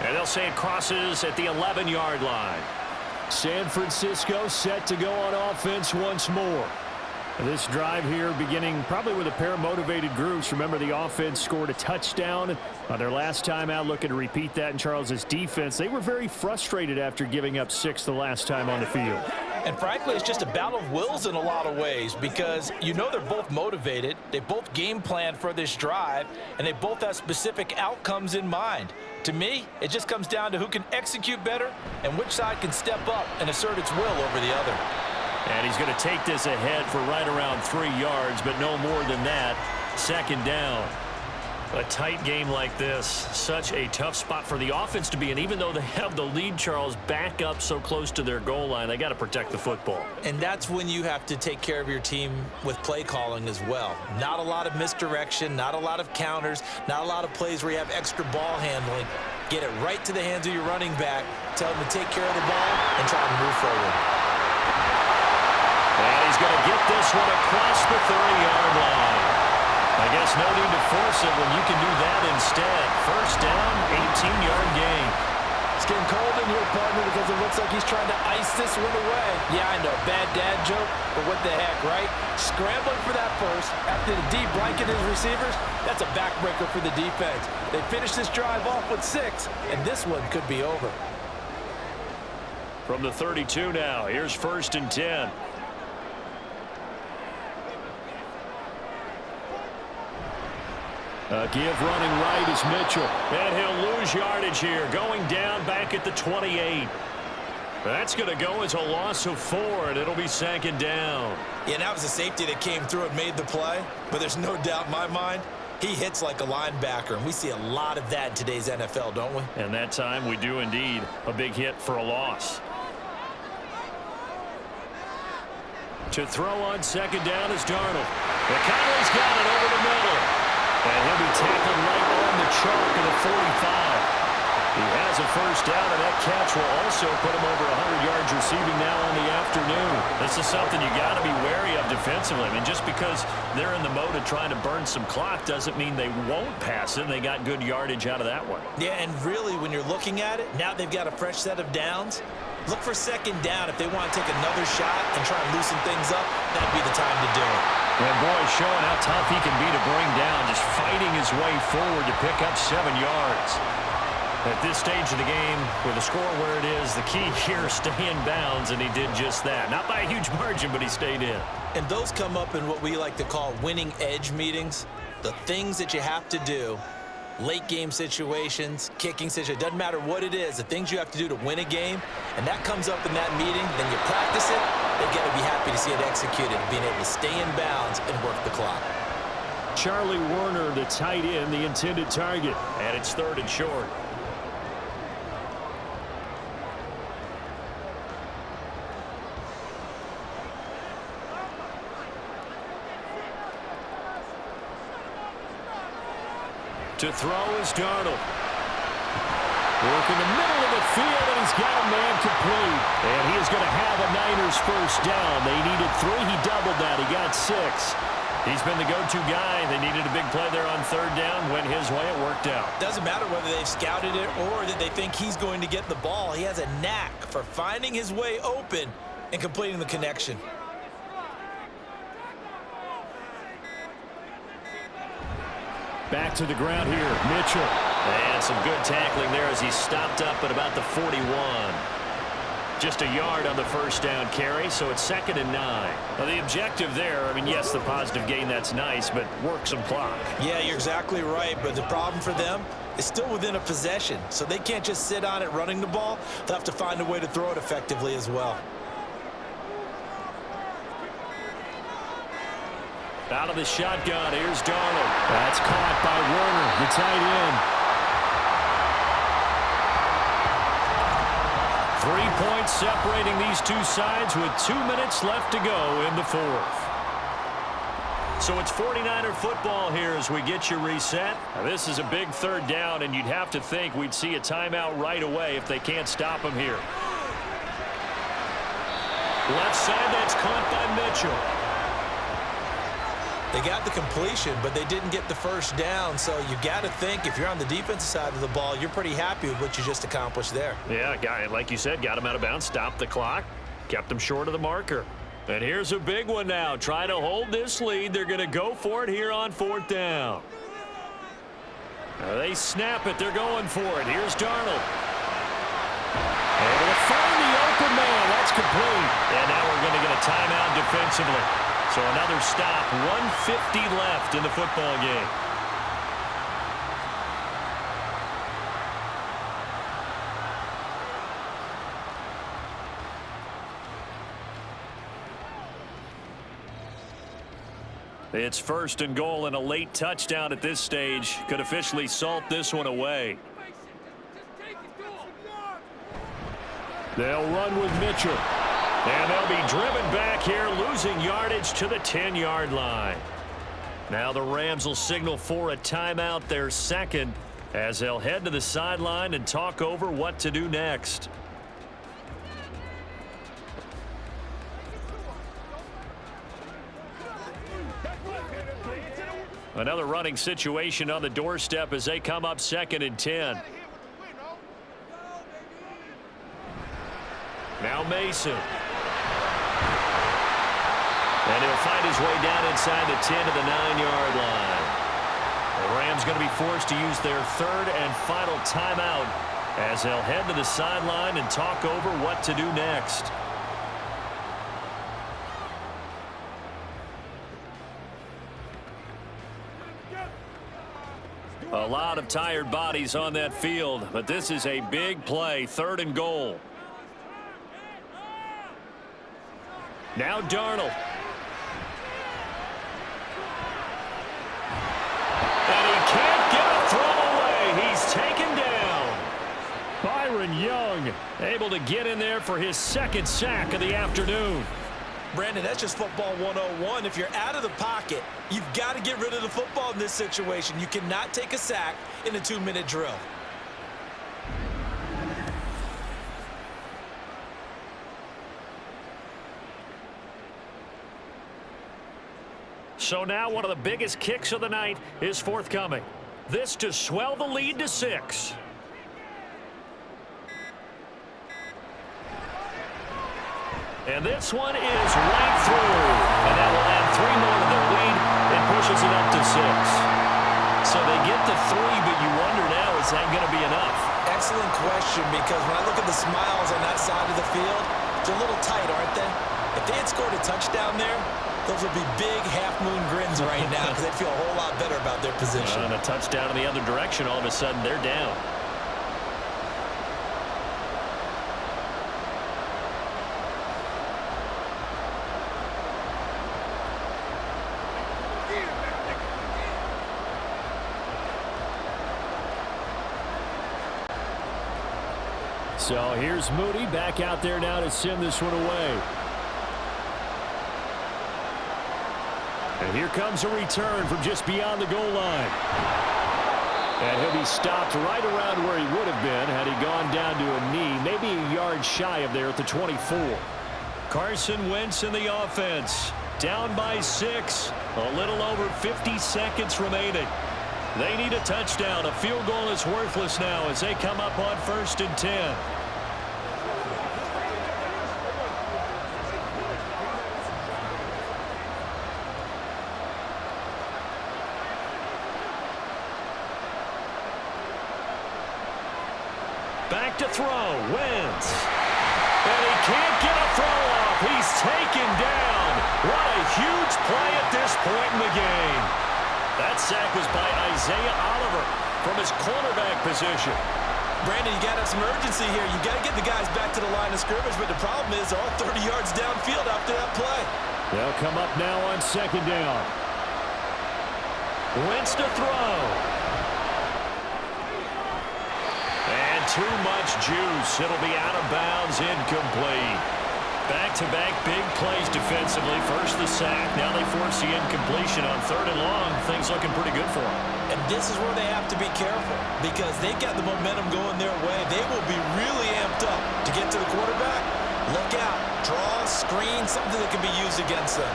Speaker 2: and they'll say it crosses at the 11-yard line.
Speaker 4: San Francisco set to go on offense once more. This drive here beginning probably with a pair of motivated groups. Remember, the offense scored a touchdown their last time out, looking to repeat that in Charles's defense. They were very frustrated after giving up 6 the last time on the field.
Speaker 3: And frankly, it's just a battle of wills in a lot of ways, because you know they're both motivated, they both game plan for this drive, and they both have specific outcomes in mind. To me, it just comes down to who can execute better and which side can step up and assert its will over the other.
Speaker 2: And he's going to take this ahead for right around 3 yards, but no more than that. Second down. A tight game like this, such a tough spot for the offense to be in. Even though they have the lead, Charles, back up so close to their goal line, they got to protect the football.
Speaker 3: And that's when you have to take care of your team with play calling as well. Not a lot of misdirection, not a lot of counters, not a lot of plays where you have extra ball handling. Get it right to the hands of your running back, tell him to take care of the ball, and try to move forward.
Speaker 2: And he's going to get this one across the 30-yard line. I guess no need to force it when you can do that instead. First down, 18-yard gain.
Speaker 6: It's getting cold in here, partner, because it looks like he's trying to ice this one away. Yeah, I know, bad dad joke, but what the heck, right? Scrambling for that first after the deep blanket his receivers, that's a backbreaker for the defense. They finished this drive off with 6, and this one could be over.
Speaker 2: From the 32 now, here's 1st and 10.
Speaker 4: Give running right is Mitchell.
Speaker 2: And he'll lose yardage here, going down back at the 28. That's going to go as a loss of 4, and it'll be 2nd down.
Speaker 3: Yeah, and that was a safety that came through and made the play, but there's no doubt in my mind, he hits like a linebacker, and we see a lot of that in today's NFL, don't we?
Speaker 2: And that time we do indeed. A big hit for a loss. To throw on 2nd down is Darnold. McConnell's got it over the middle. And he'll be tackled right on the chalk of the 45. He has a first down, and that catch will also put him over 100 yards receiving now on the afternoon. This is something you got to be wary of defensively. I mean, just because they're in the mode of trying to burn some clock doesn't mean they won't pass it. They got good yardage out of that one.
Speaker 3: Yeah, and really, when you're looking at it, now they've got a fresh set of downs. Look for 2nd down if they want to take another shot and try and loosen things up. That'd be the time to do it.
Speaker 2: And boy, showing how tough he can be to bring down, just fighting his way forward to pick up 7 yards. At this stage of the game, with the score where it is, the key here, stay in bounds, and he did just that. Not by a huge margin, but he stayed in.
Speaker 3: And those come up in what we like to call winning edge meetings. The things that you have to do, late game situations, kicking situations, doesn't matter what it is, the things you have to do to win a game, and that comes up in that meeting, then you practice it, they've got to be happy to see it executed, being able to stay in bounds and work the clock.
Speaker 4: Charlie Werner, the tight end, the intended target.
Speaker 2: And it's 3rd and short. To throw is Darnold.
Speaker 4: Work in the middle of the field, and he's got a man complete. And he is going to have a Niners first down. They needed 3. He doubled that. He got 6.
Speaker 2: He's been the go-to guy. They needed a big play there on 3rd down. Went his way. It worked out.
Speaker 3: Doesn't matter whether they've scouted it or that they think he's going to get the ball. He has a knack for finding his way open and completing the connection.
Speaker 4: Back to the ground here, Mitchell.
Speaker 2: And some good tackling there as he stopped up at about the 41. Just a yard on the first down carry, so it's 2nd and 9. Now the objective there, I mean, yes, the positive gain, that's nice, but work some clock.
Speaker 3: Yeah, you're exactly right, but the problem for them is still within a possession, so they can't just sit on it running the ball. They'll have to find a way to throw it effectively as well.
Speaker 2: Out of the shotgun, here's Darnold.
Speaker 4: That's caught by Werner, the tight end.
Speaker 2: 3 points separating these two sides with 2 minutes left to go in the 4th. So it's 49er football here as we get you reset. Now this is a big 3rd down, and you'd have to think we'd see a timeout right away if they can't stop him here. Left side, that's caught by Mitchell.
Speaker 3: They got the completion, but they didn't get the first down, so you got to think if you're on the defensive side of the ball, you're pretty happy with what you just accomplished there.
Speaker 2: Yeah, guy, like you said, got him out of bounds, stopped the clock, kept him short of the marker. And here's a big one now. Try to hold this lead. They're going to go for it here on 4th down. Now they snap it. They're going for it. Here's Darnold. Able to find the open man. That's complete. And now we're going to get a timeout defensively. So another stop, 1:50 left in the football game. It's 1st and goal, and a late touchdown at this stage could officially salt this one away.
Speaker 4: They'll run with Mitchell.
Speaker 2: And they'll be driven back here, losing yardage to the 10-yard line. Now the Rams will signal for a timeout, their second, as they'll head to the sideline and talk over what to do next. Another running situation on the doorstep as they come up 2nd and 10. Now Mason. And he'll find his way down inside the 10 to the 9-yard line. The Rams going to be forced to use their 3rd and final timeout as they'll head to the sideline and talk over what to do next. A lot of tired bodies on that field, but this is a big play, 3rd and goal. Now Darnold. And he can't get a throw away. He's taken down.
Speaker 4: Byron Young
Speaker 2: Able to get in there for his 2nd sack of the afternoon.
Speaker 3: Brandon, that's just football 101. If you're out of the pocket, you've got to get rid of the football in this situation. You cannot take a sack in a 2-minute drill.
Speaker 2: So now one of the biggest kicks of the night is forthcoming. This to swell the lead to 6. And this one is right through. And that will add 3 more to the lead and pushes it up to 6. So they get to 3, but you wonder now, is that going to be enough?
Speaker 3: Excellent question, because when I look at the smiles on that side of the field, they're a little tight, aren't they? If they had scored a touchdown there, those would be big half-moon grins right now because they'd feel a whole lot better about their position.
Speaker 2: And a touchdown in the other direction, all of a sudden they're down.
Speaker 4: So here's Moody back out there now to send this one away. And here comes a return from just beyond the goal line. And he'll be stopped right around where he would have been had he gone down to a knee, maybe a yard shy of there at the 24.
Speaker 2: Carson Wentz in the offense. Down by 6. A little over 50 seconds remaining. They need a touchdown. A field goal is worthless now as they come up on 1st and 10. Back to throw. Wentz. And he can't get a throw off. He's taken down. What a huge play at this point in the game. That sack was by Isaiah Oliver from his cornerback position.
Speaker 3: Brandon, you got to have some urgency here. You got to get the guys back to the line of scrimmage, but the problem is they're all 30 yards downfield after that play.
Speaker 4: They'll come up now on 2nd down.
Speaker 2: Wentz to throw. And too much juice. It'll be out of bounds, incomplete. Back-to-back big plays defensively. First the sack. Now they force the incompletion on 3rd and long. Things looking pretty good for them.
Speaker 3: And this is where they have to be careful because they've got the momentum going their way. They will be really amped up to get to the quarterback. Look out. Draw, screen, something that can be used against them.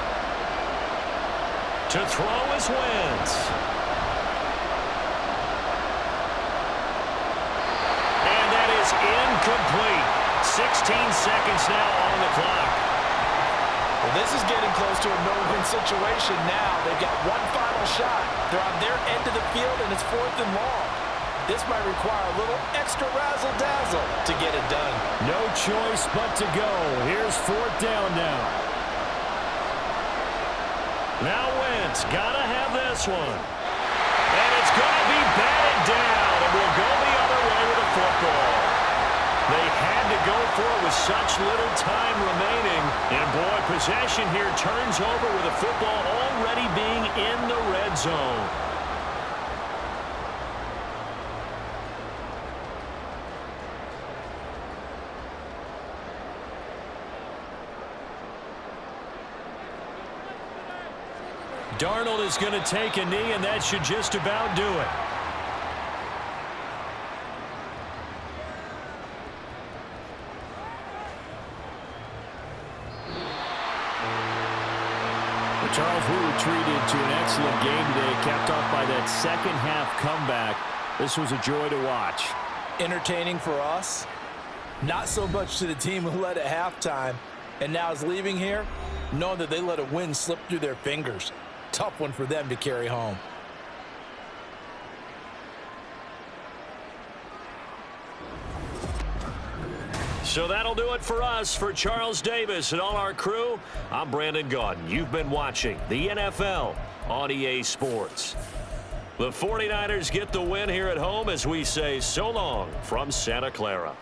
Speaker 2: To throw is Wentz. And that is incomplete. 16 seconds now on the clock.
Speaker 3: Well, this is getting close to a no-win situation now. They've got one final shot. They're on their end of the field, and it's 4th and long. This might require a little extra razzle-dazzle to get it done.
Speaker 4: No choice but to go. Here's 4th down now.
Speaker 2: Now Wentz got to have this one. And it's going to be batted down, and we'll go the other way with the football. They had to go for it with such little time remaining. And, boy, possession here turns over with the football already being in the red zone. Darnold is going to take a knee, and that should just about do it.
Speaker 4: Charles, we were treated to an excellent game today, capped off by that second half comeback. This was a joy to watch.
Speaker 3: Entertaining for us, not so much to the team who led at halftime and now is leaving here, knowing that they let a win slip through their fingers. Tough one for them to carry home.
Speaker 2: So that'll do it for us. For Charles Davis and all our crew, I'm Brandon Gaudin. You've been watching the NFL on EA Sports. The 49ers get the win here at home as we say so long from Santa Clara.